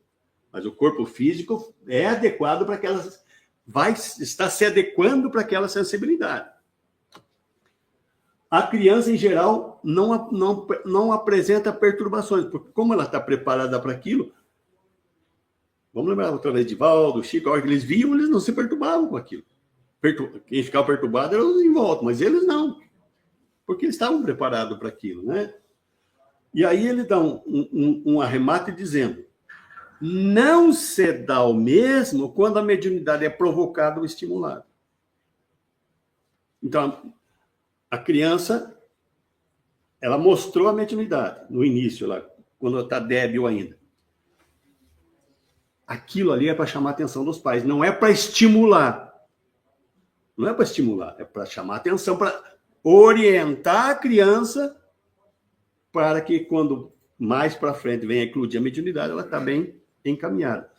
Speaker 1: Mas o corpo físico é adequado para aquelas... está se adequando para aquela sensibilidade. A criança, em geral, não apresenta perturbações, porque como ela está preparada para aquilo, vamos lembrar outra vez de Valdo, Chico, a hora que eles viam, eles não se perturbavam com aquilo. Quem ficava perturbado era os em volta, mas eles não, porque eles estavam preparados para aquilo, né? E aí ele dá um arremate dizendo: não se dá o mesmo quando a mediunidade é provocada ou estimulada. Então, a criança ela mostrou a mediunidade no início, lá, quando está débil ainda. Aquilo ali é para chamar a atenção dos pais, não é para estimular. Não é para estimular, é para chamar a atenção, para orientar a criança para que quando mais para frente vem a eclodir a mediunidade, ela está bem encaminhada.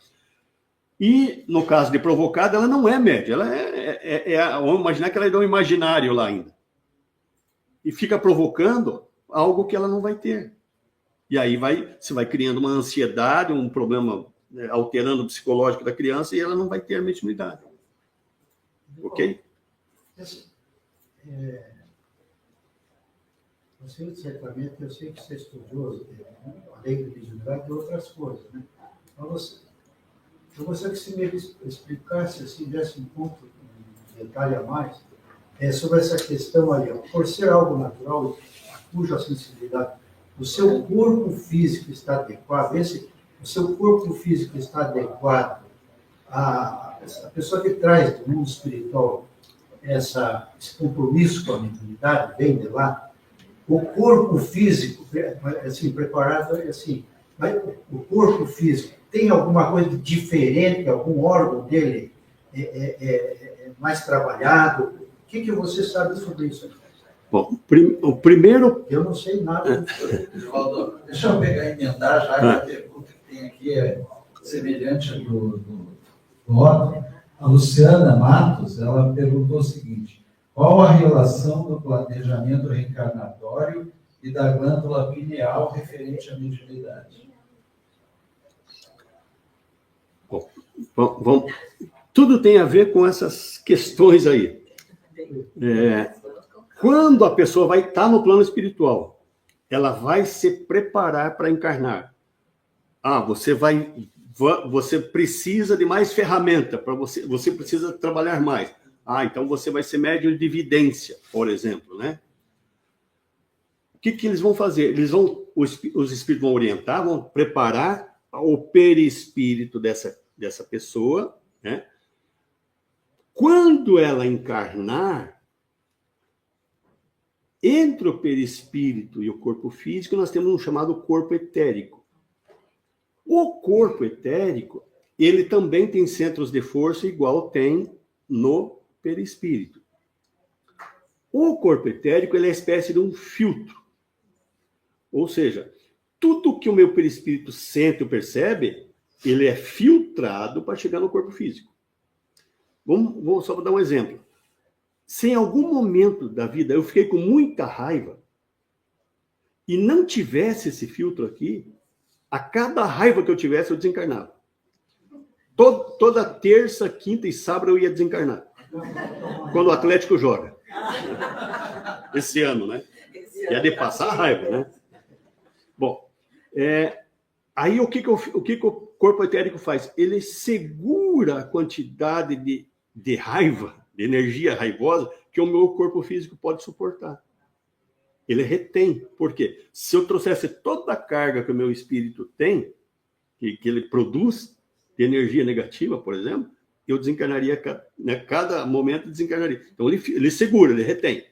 Speaker 1: E, no caso de provocada, ela não é média, ela vamos imaginar que ela é um imaginário lá ainda. E fica provocando algo que ela não vai ter. E aí você vai criando uma ansiedade, um problema, né, alterando o psicológico da criança e ela não vai ter a mediunidade. Ok?
Speaker 6: Você, certamente, eu sei que você estudou a lei da mediunidade e outras coisas, né? Mas eu gostaria que você me explicasse, assim, desse um ponto, um detalhe a mais, sobre essa questão aí, ó, por ser algo natural, cuja sensibilidade, o seu corpo físico está adequado, o seu corpo físico está adequado a pessoa que traz do mundo espiritual esse compromisso com a mediunidade, vem de lá, o corpo físico, assim, preparado, assim, mas o corpo físico tem alguma coisa diferente, algum órgão dele mais trabalhado? O que você sabe sobre isso?
Speaker 1: Bom, o primeiro...
Speaker 6: Eu não sei nada.
Speaker 2: Oswaldo, deixa eu pegar e emendar, já que a pergunta que tem aqui é semelhante à do Otto. A Luciana Matos, ela perguntou o seguinte: qual a relação do planejamento reencarnatório e da glândula pineal referente à mediunidade?
Speaker 1: Bom, tudo tem a ver com essas questões aí. Quando a pessoa vai estar no plano espiritual, ela vai se preparar para encarnar. Você precisa de mais ferramenta, você precisa trabalhar mais. Então você vai ser médium de evidência, por exemplo, né? O que eles vão fazer? Os espíritos vão orientar, vão preparar o perispírito dessa pessoa, né? Quando ela encarnar, entre o perispírito e o corpo físico, nós temos um chamado corpo etérico. O corpo etérico, ele também tem centros de força igual tem no perispírito. O corpo etérico, ele é uma espécie de um filtro. Ou seja, tudo que o meu perispírito sente ou percebe, ele é filtrado para chegar no corpo físico. Vamos só dar um exemplo. Se em algum momento da vida eu fiquei com muita raiva e não tivesse esse filtro aqui, a cada raiva que eu tivesse, eu desencarnava. Toda terça, quinta e sábado eu ia desencarnar. Quando o Atlético joga. Esse ano, né? Ia de passar a raiva, né? Bom, aí o que o corpo etérico faz? Ele segura a quantidade de raiva, de energia raivosa, que o meu corpo físico pode suportar. Ele retém. Por quê? Se eu trouxesse toda a carga que o meu espírito tem, que ele produz, de energia negativa, por exemplo, eu desencarnaria, cada momento desencarnaria. Então, ele segura, ele retém.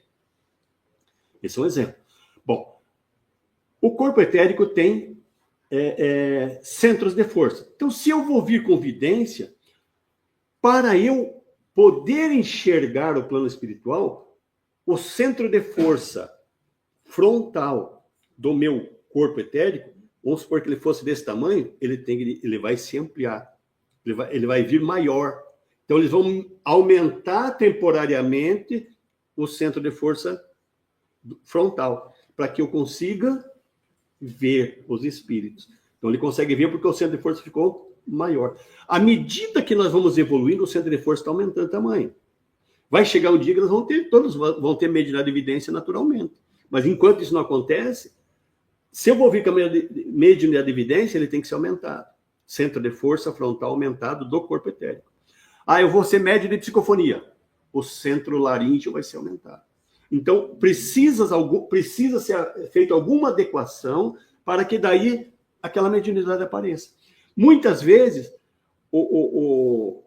Speaker 1: Esse é um exemplo. Bom, o corpo etérico tem centros de força. Então, se eu vou vir com vidência, para eu poder enxergar o plano espiritual, o centro de força frontal do meu corpo etérico, vamos supor que ele fosse desse tamanho, ele vai se ampliar. Ele vai vir maior. Então, eles vão aumentar temporariamente o centro de força frontal, para que eu consiga ver os espíritos. Então, ele consegue ver porque o centro de força ficou maior. À medida que nós vamos evoluindo, o centro de força está aumentando de tamanho. Vai chegar um dia que todos vão ter mediunidade de evidência naturalmente. Mas enquanto isso não acontece, se eu vou vir com a mediunidade de evidência, ele tem que ser aumentado. Centro de força frontal aumentado do corpo etérico. Eu vou ser médium de psicofonia. O centro laríngeo vai ser aumentado. Então, precisa ser feita alguma adequação para que daí aquela mediunidade apareça. Muitas vezes, eu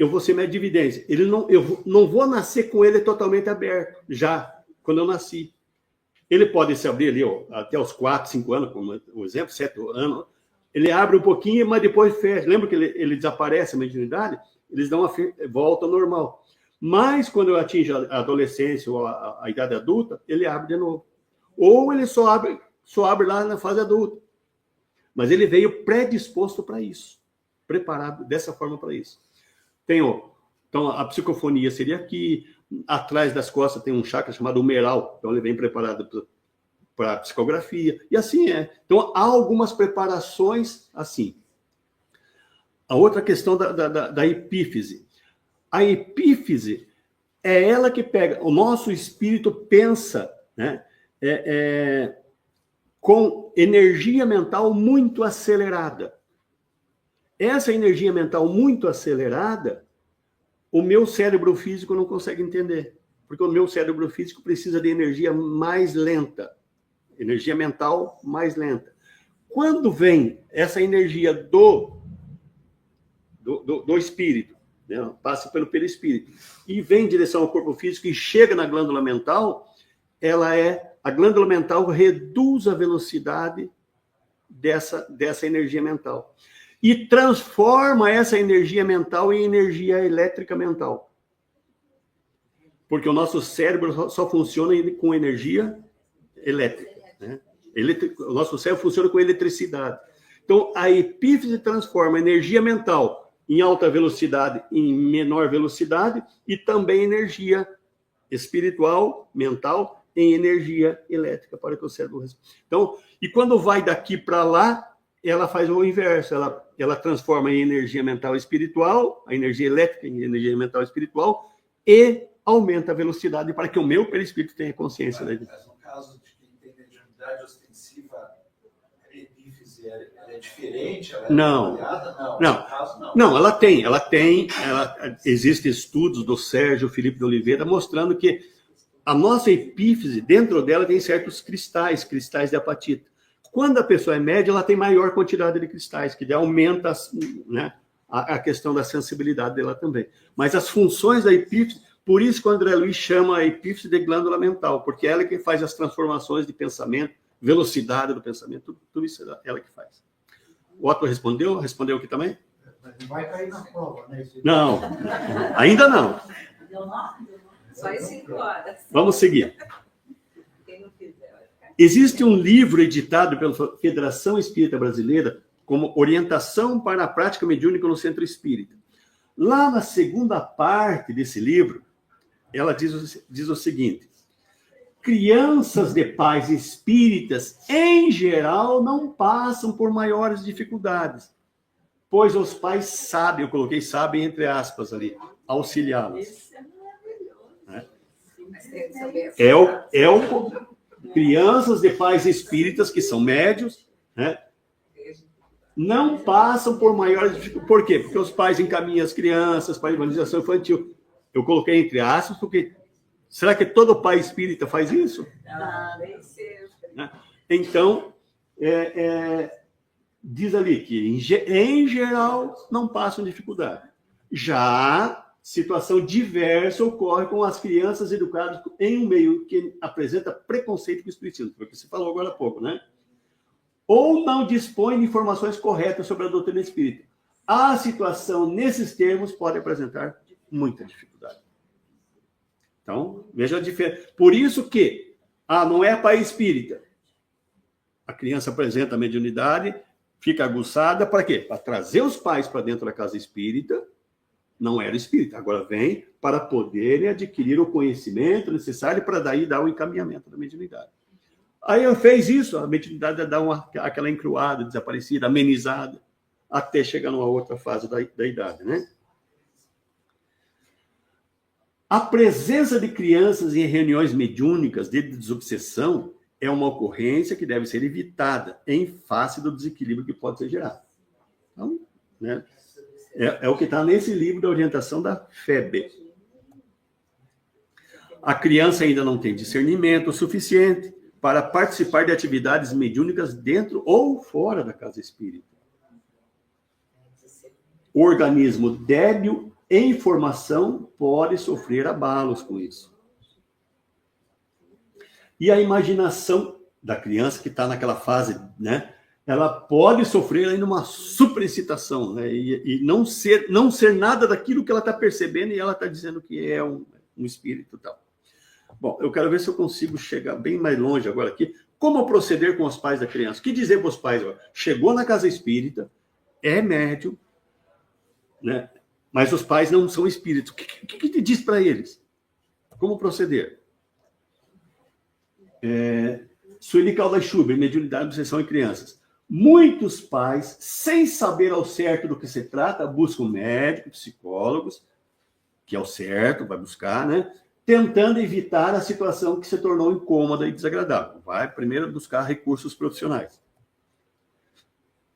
Speaker 1: vou ser médium de evidência. Eu não vou nascer com ele totalmente aberto, já, quando eu nasci. Ele pode se abrir ali até os 4, 5 anos, como um exemplo, 7 anos. Ele abre um pouquinho, mas depois fecha. Lembra que ele desaparece a mediunidade? Eles dão uma volta ao normal. Mas quando atinge a adolescência ou a idade adulta, ele abre de novo. Ou ele só abre lá na fase adulta. Mas ele veio predisposto para isso. Preparado dessa forma para isso. Então, a psicofonia seria aqui. Atrás das costas tem um chakra chamado humeral. Então, ele vem preparado para a psicografia. E assim é. Então, há algumas preparações assim. A outra questão da epífise. A epífise é ela que pega... O nosso espírito pensa, né? Com energia mental muito acelerada. Essa energia mental muito acelerada, o meu cérebro físico não consegue entender. Porque o meu cérebro físico precisa de energia mais lenta. Energia mental mais lenta. Quando vem essa energia do espírito, né? Passa pelo perispírito, e vem em direção ao corpo físico e chega na glândula mental, a glândula mental reduz a velocidade dessa energia mental. E transforma essa energia mental em energia elétrica mental. Porque o nosso cérebro só funciona com energia elétrica. Né? O nosso cérebro funciona com eletricidade. Então, a epífise transforma a energia mental em alta velocidade em menor velocidade e também energia espiritual, mental, em energia elétrica para que o cérebro responda. Então, e quando vai daqui para lá, ela faz o inverso, ela transforma em energia mental espiritual, a energia elétrica em energia mental espiritual, e aumenta a velocidade para que o meu perispírito tenha consciência.
Speaker 2: Mas no caso de quem tem mediunidade ostensiva, a epífise é diferente? Ela é trabalhada?
Speaker 1: Não.
Speaker 2: No caso, não.
Speaker 1: Não, existem estudos do Sérgio Felipe de Oliveira mostrando que a nossa epífise, dentro dela, tem certos cristais de apatita. Quando a pessoa é média, ela tem maior quantidade de cristais, que aumenta, né, a questão da sensibilidade dela também. Mas as funções da epífise, por isso que o André Luiz chama a epífise de glândula mental, porque ela é que faz as transformações de pensamento, velocidade do pensamento, tudo isso é ela que faz. O Otto respondeu? Respondeu aqui também?
Speaker 6: Mas vai cair na prova, né?
Speaker 1: Não, ainda não.
Speaker 3: Deu 9?
Speaker 5: Só em 5 horas.
Speaker 1: Vamos seguir.
Speaker 5: Quem não fizer, vai ficar.
Speaker 1: Existe um livro editado pela Federação Espírita Brasileira como Orientação para a Prática Mediúnica no Centro Espírita. Lá na segunda parte desse livro, ela diz o seguinte: crianças de pais espíritas, em geral, não passam por maiores dificuldades, pois os pais sabem, eu coloquei sabem entre aspas ali, auxiliá-los.
Speaker 3: Isso é maravilhoso.
Speaker 5: Mas tem que saber.
Speaker 1: Crianças de pais espíritas, que são médios, né, não passam por maiores dificuldades. Por quê? Porque os pais encaminham as crianças para a evangelização infantil. Eu coloquei entre aspas, porque será que todo pai espírita faz isso?
Speaker 5: Ah, nem sempre.
Speaker 1: Né? Então, diz ali que, em geral, não passam dificuldade. Já situação diversa ocorre com as crianças educadas em um meio que apresenta preconceito com o espiritismo, foi o que você falou agora há pouco, né? Ou não dispõe de informações corretas sobre a doutrina espírita. A situação, nesses termos, pode apresentar muita dificuldade. Então, veja a diferença. Por isso que, não é pai espírita. A criança apresenta a mediunidade, fica aguçada, para quê? Para trazer os pais para dentro da casa espírita. Não era espírita, agora vem para poderem adquirir o conhecimento necessário para daí dar o encaminhamento da mediunidade. Aí fez isso, a mediunidade dá aquela encruada, desaparecida, amenizada, até chegar numa outra fase da idade, né? A presença de crianças em reuniões mediúnicas de desobsessão é uma ocorrência que deve ser evitada em face do desequilíbrio que pode ser gerado. Então, né? É o que está nesse livro da orientação da FEB. A criança ainda não tem discernimento suficiente para participar de atividades mediúnicas dentro ou fora da casa espírita. O organismo débil em formação pode sofrer abalos com isso. E a imaginação da criança que está naquela fase, né? Ela pode sofrer ainda uma superexcitação, né? E não ser nada daquilo que ela está percebendo e ela está dizendo que é um espírito e tal. Bom, eu quero ver se eu consigo chegar bem mais longe agora aqui. Como proceder com os pais da criança? O que dizer para os pais? Ó, chegou na casa espírita, é médium, né? Mas os pais não são espíritos. O que te diz para eles? Como proceder? Sueli Caldas-Schubert, Mediunidade, Obsessão em Crianças. Muitos pais, sem saber ao certo do que se trata, buscam médicos, psicólogos, que é o certo, vai buscar, né? Tentando evitar a situação que se tornou incômoda e desagradável. Vai primeiro buscar recursos profissionais.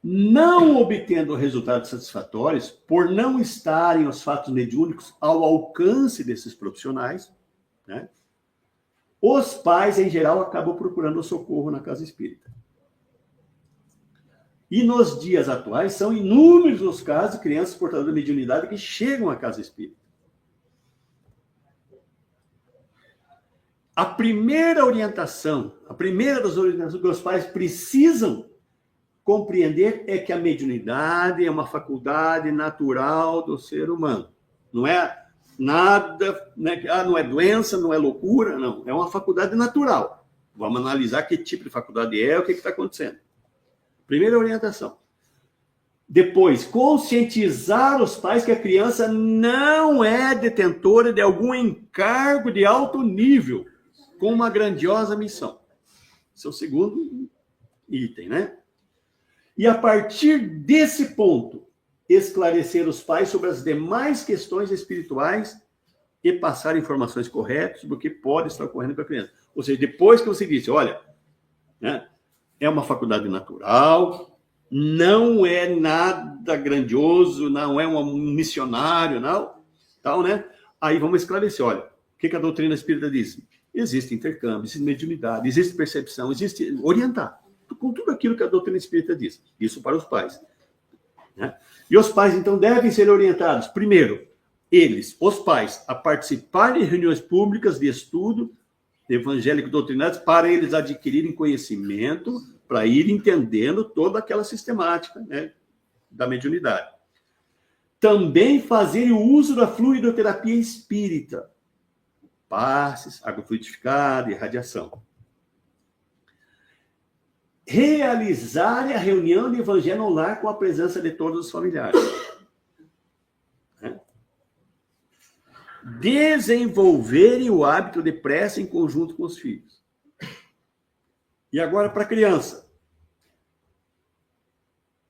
Speaker 1: Não obtendo resultados satisfatórios, por não estarem os fatos mediúnicos ao alcance desses profissionais, né? Os pais, em geral, acabam procurando socorro na casa espírita. E nos dias atuais, são inúmeros os casos de crianças portadoras de mediunidade que chegam à casa espírita. A primeira orientação, a primeira das orientações que os pais precisam compreender é que a mediunidade é uma faculdade natural do ser humano. Não é nada, né? Não é doença, não é loucura, não. É uma faculdade natural. Vamos analisar que tipo de faculdade é, o que está acontecendo. Primeira orientação. Depois, conscientizar os pais que a criança não é detentora de algum encargo de alto nível, com uma grandiosa missão. Esse é o segundo item, né? E a partir desse ponto, esclarecer os pais sobre as demais questões espirituais e passar informações corretas sobre o que pode estar ocorrendo com a criança. Ou seja, depois que você disse, olha, né, é uma faculdade natural, não é nada grandioso, não é um missionário, não, tal, né? Aí vamos esclarecer, olha, o que a doutrina espírita diz? Existe intercâmbio, existe mediunidade, existe percepção, existe orientar, com tudo aquilo que a doutrina espírita diz. Isso para os pais, né? E os pais, então, devem ser orientados, primeiro, os pais, a participar de reuniões públicas de estudo evangélico doutrinários para eles adquirirem conhecimento, para ir entendendo toda aquela sistemática, né, da mediunidade. Também fazerem o uso da fluidoterapia espírita, passes, água fluidificada e radiação. Realizar a reunião de evangelho no lar com a presença de todos os familiares. Desenvolverem o hábito de prece em conjunto com os filhos. E agora para a criança.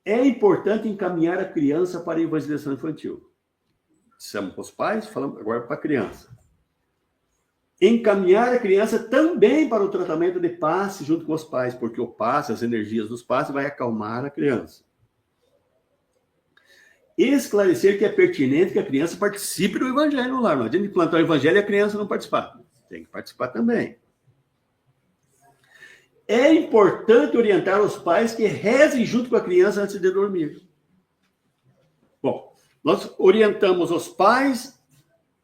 Speaker 1: É importante encaminhar a criança para a evangelização infantil. Dissemos para os pais, falamos agora para a criança. Encaminhar a criança também para o tratamento de passe junto com os pais, porque o passe, as energias dos passes, vai acalmar a criança. Esclarecer que é pertinente que a criança participe do evangelho no lar. Não adianta plantar o evangelho e a criança não participar. Tem que participar também. É importante orientar os pais que rezem junto com a criança antes de dormir. Bom, nós orientamos os pais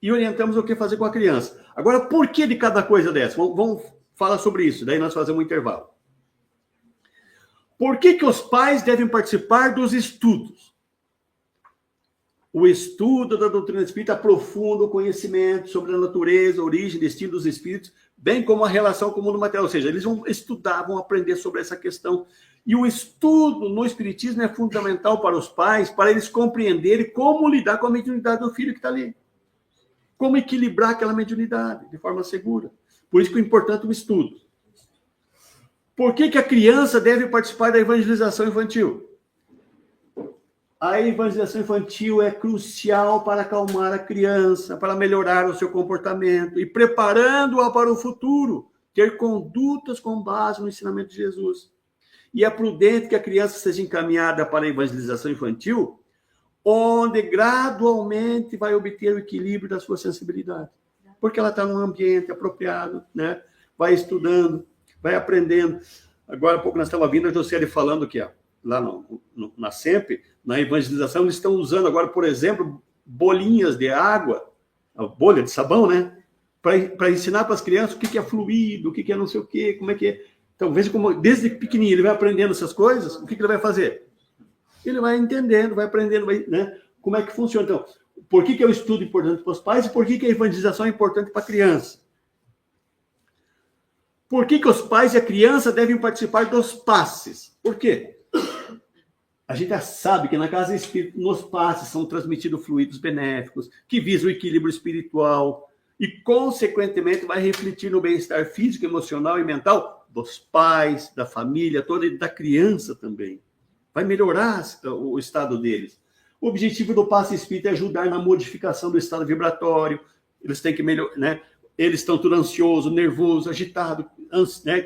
Speaker 1: e orientamos o que fazer com a criança. Agora, por que de cada coisa dessa? Vamos falar sobre isso, daí nós fazemos um intervalo. Por que os pais devem participar dos estudos? O estudo da doutrina espírita aprofunda o conhecimento sobre a natureza, a origem, destino dos espíritos, bem como a relação com o mundo material. Ou seja, eles vão estudar, vão aprender sobre essa questão. E o estudo no espiritismo é fundamental para os pais, para eles compreenderem como lidar com a mediunidade do filho que está ali. Como equilibrar aquela mediunidade de forma segura. Por isso que é importante o estudo. Por que a criança deve participar da evangelização infantil? A evangelização infantil é crucial para acalmar a criança, para melhorar o seu comportamento e preparando-a para o futuro, ter condutas com base no ensinamento de Jesus. E é prudente que a criança seja encaminhada para a evangelização infantil, onde gradualmente vai obter o equilíbrio da sua sensibilidade. Porque ela está num ambiente apropriado, né? Vai estudando, vai aprendendo. Agora há pouco nós estávamos vindo a Josiane falando que lá na SEMP, na evangelização, eles estão usando agora, por exemplo, bolinhas de água, a bolha de sabão, né? para ensinar para as crianças o que é fluido, o que é não sei o quê, como é que é. Então, veja como, desde pequenininho, ele vai aprendendo essas coisas, o que ele vai fazer? Ele vai entendendo, vai aprendendo, né? Como é que funciona. Então, por que é o estudo importante para os pais e por que a evangelização é importante para a criança? Por que os pais e a criança devem participar dos passes? Por quê? A gente já sabe que na casa espírita, nos passes, são transmitidos fluidos benéficos, que visam o equilíbrio espiritual e, consequentemente, vai refletir no bem-estar físico, emocional e mental dos pais, da família toda e da criança também. Vai melhorar o estado deles. O objetivo do passe espírita é ajudar na modificação do estado vibratório. Eles têm que melhorar, né? Eles estão tudo ansioso, nervoso, agitado, né?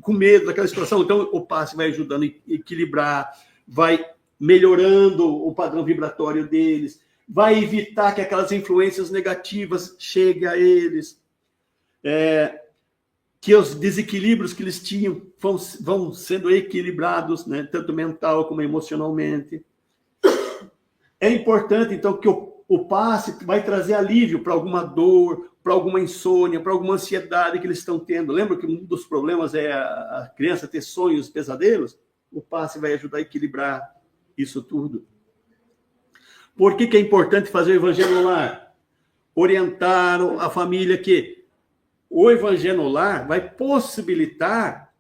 Speaker 1: Com medo daquela situação. Então, o passe vai ajudando a equilibrar, vai melhorando o padrão vibratório deles, vai evitar que aquelas influências negativas cheguem a eles, que os desequilíbrios que eles tinham vão sendo equilibrados, né? Tanto mental como emocionalmente. É importante, então, que o passe vai trazer alívio para alguma dor, para alguma insônia, para alguma ansiedade que eles estão tendo. Lembra que um dos problemas é a criança ter sonhos, pesadelos? O passe vai ajudar a equilibrar isso tudo. Por que é importante fazer o evangelho no lar? Orientar a família que o evangelho no lar vai possibilitar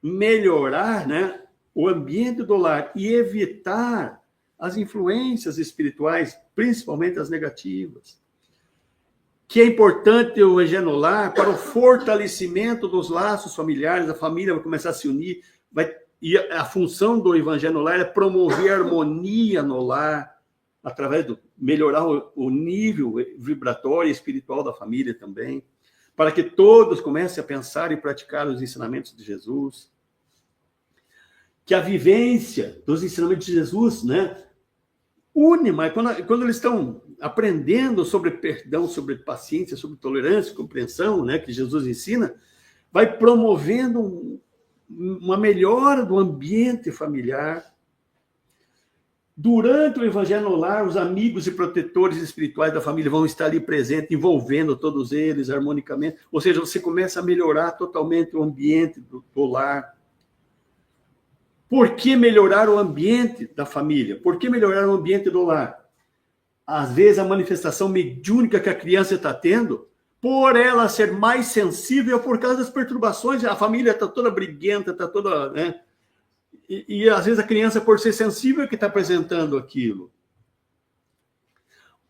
Speaker 1: melhorar, né, o ambiente do lar e evitar as influências espirituais, principalmente as negativas. Que é importante o evangelho no lar para o fortalecimento dos laços familiares, a família vai começar a se unir, e a função do evangelho no lar é promover a harmonia no lar, através de melhorar o nível vibratório e espiritual da família também, para que todos comecem a pensar e praticar os ensinamentos de Jesus. Que a vivência dos ensinamentos de Jesus, né, une, mas quando eles estão aprendendo sobre perdão, sobre paciência, sobre tolerância, compreensão, né, que Jesus ensina, vai promovendo uma melhora do ambiente familiar. Durante o evangelho no lar, os amigos e protetores espirituais da família vão estar ali presentes, envolvendo todos eles harmonicamente. Ou seja, você começa a melhorar totalmente o ambiente do lar. Por que melhorar o ambiente da família? Por que melhorar o ambiente do lar? Às vezes, a manifestação mediúnica que a criança está tendo, por ela ser mais sensível por causa das perturbações, a família está toda briguenta, está toda, né? E às vezes a criança, por ser sensível, é que está apresentando aquilo.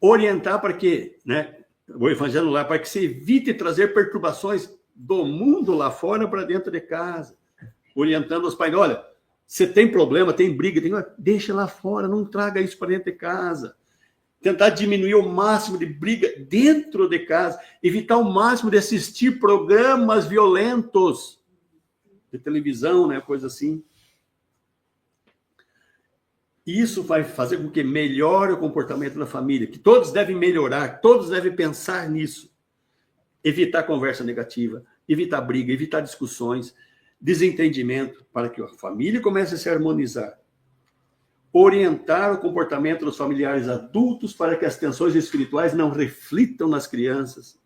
Speaker 1: Orientar para que, né, o evangelho lá, para que se evite trazer perturbações do mundo lá fora para dentro de casa. Orientando os pais, olha, você tem problema, tem briga, deixa lá fora, não traga isso para dentro de casa. Tentar diminuir o máximo de briga dentro de casa, evitar o máximo de assistir programas violentos de televisão, né, coisa assim. Isso vai fazer com que melhore o comportamento da família, que todos devem melhorar, todos devem pensar nisso. Evitar conversa negativa, evitar briga, evitar discussões, desentendimento, para que a família comece a se harmonizar. Orientar o comportamento dos familiares adultos para que as tensões espirituais não reflitam nas crianças.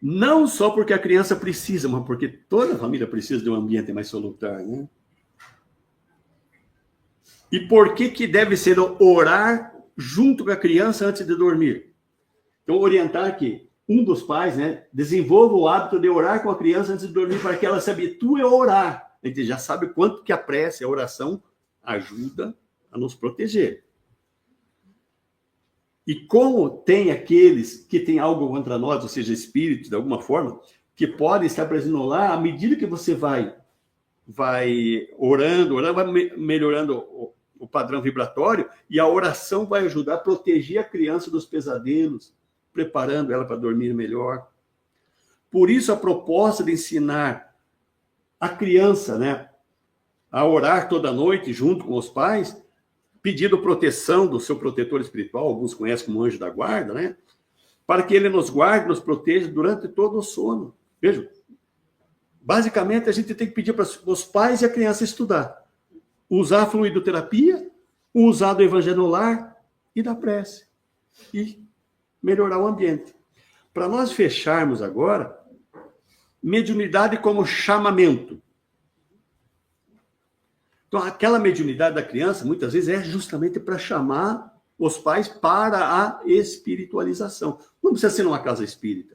Speaker 1: Não só porque a criança precisa, mas porque toda a família precisa de um ambiente mais salutar, né? E por que deve ser orar junto com a criança antes de dormir? Então, orientar que um dos pais, né, desenvolva o hábito de orar com a criança antes de dormir, para que ela se habitue a orar. A gente já sabe quanto que a prece, a oração, ajuda a nos proteger. E como tem aqueles que têm algo contra nós, ou seja, espíritos, de alguma forma, que podem estar presentes no lar, à medida que você vai orando, vai melhorando o padrão vibratório, e a oração vai ajudar a proteger a criança dos pesadelos, preparando ela para dormir melhor. Por isso, a proposta de ensinar a criança, né, a orar toda noite junto com os pais, pedindo proteção do seu protetor espiritual, alguns conhecem como anjo da guarda, né, para que ele nos guarde, nos proteja durante todo o sono. Vejam, basicamente, a gente tem que pedir para os pais e a criança estudar. Usar a fluidoterapia, usar do evangelho no lar e da prece. E melhorar o ambiente. para nós fecharmos agora, mediunidade como chamamento. Então, aquela mediunidade da criança, muitas vezes, é justamente para chamar os pais para a espiritualização. Não precisa ser numa casa espírita.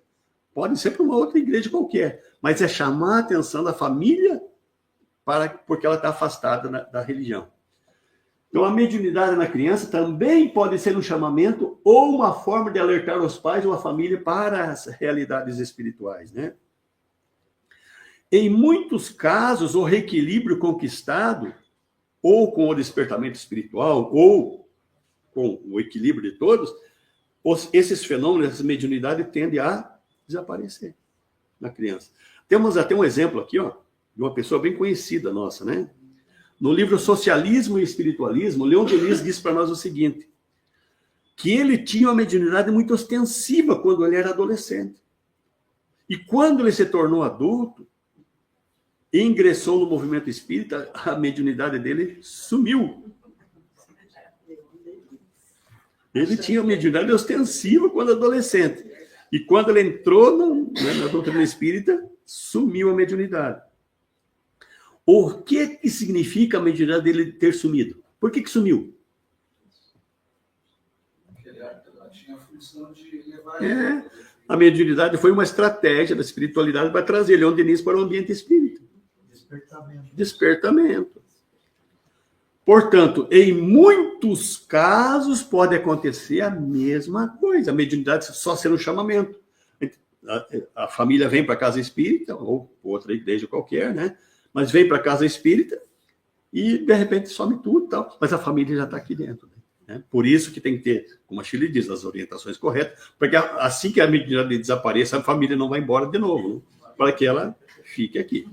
Speaker 1: Pode ser para uma outra igreja qualquer. Mas é chamar a atenção da família porque ela está afastada da religião. Então, a mediunidade na criança também pode ser um chamamento ou uma forma de alertar os pais ou a família para as realidades espirituais, né? Em muitos casos, o reequilíbrio conquistado, ou com o despertamento espiritual, ou com o equilíbrio de todos, esses fenômenos, essa mediunidade tende a desaparecer na criança. Temos até um exemplo aqui, ó, de uma pessoa bem conhecida nossa, né? No livro Socialismo e Espiritualismo, Leon Denis diz para nós o seguinte, que ele tinha uma mediunidade muito ostensiva quando ele era adolescente. E quando ele se tornou adulto, ingressou no movimento espírita, a mediunidade dele sumiu. Ele tinha uma mediunidade ostensiva quando adolescente. E quando ele entrou na doutrina espírita, sumiu a mediunidade. O que significa a mediunidade dele ter sumido? Por que sumiu?
Speaker 2: Porque ela tinha a função de levar...
Speaker 1: A mediunidade foi uma estratégia da espiritualidade para trazer Leon Denis para o ambiente espírita. Despertamento. Portanto, em muitos casos pode acontecer a mesma coisa. A mediunidade só ser um chamamento. A família vem para a casa espírita, ou outra igreja qualquer, né? Mas vem para a casa espírita e, de repente, some tudo, tal, mas a família já está aqui dentro. Né? Por isso que tem que ter, como a Shirley diz, as orientações corretas, porque assim que a mediunidade desapareça, a família não vai embora de novo, né? Para que ela fique aqui.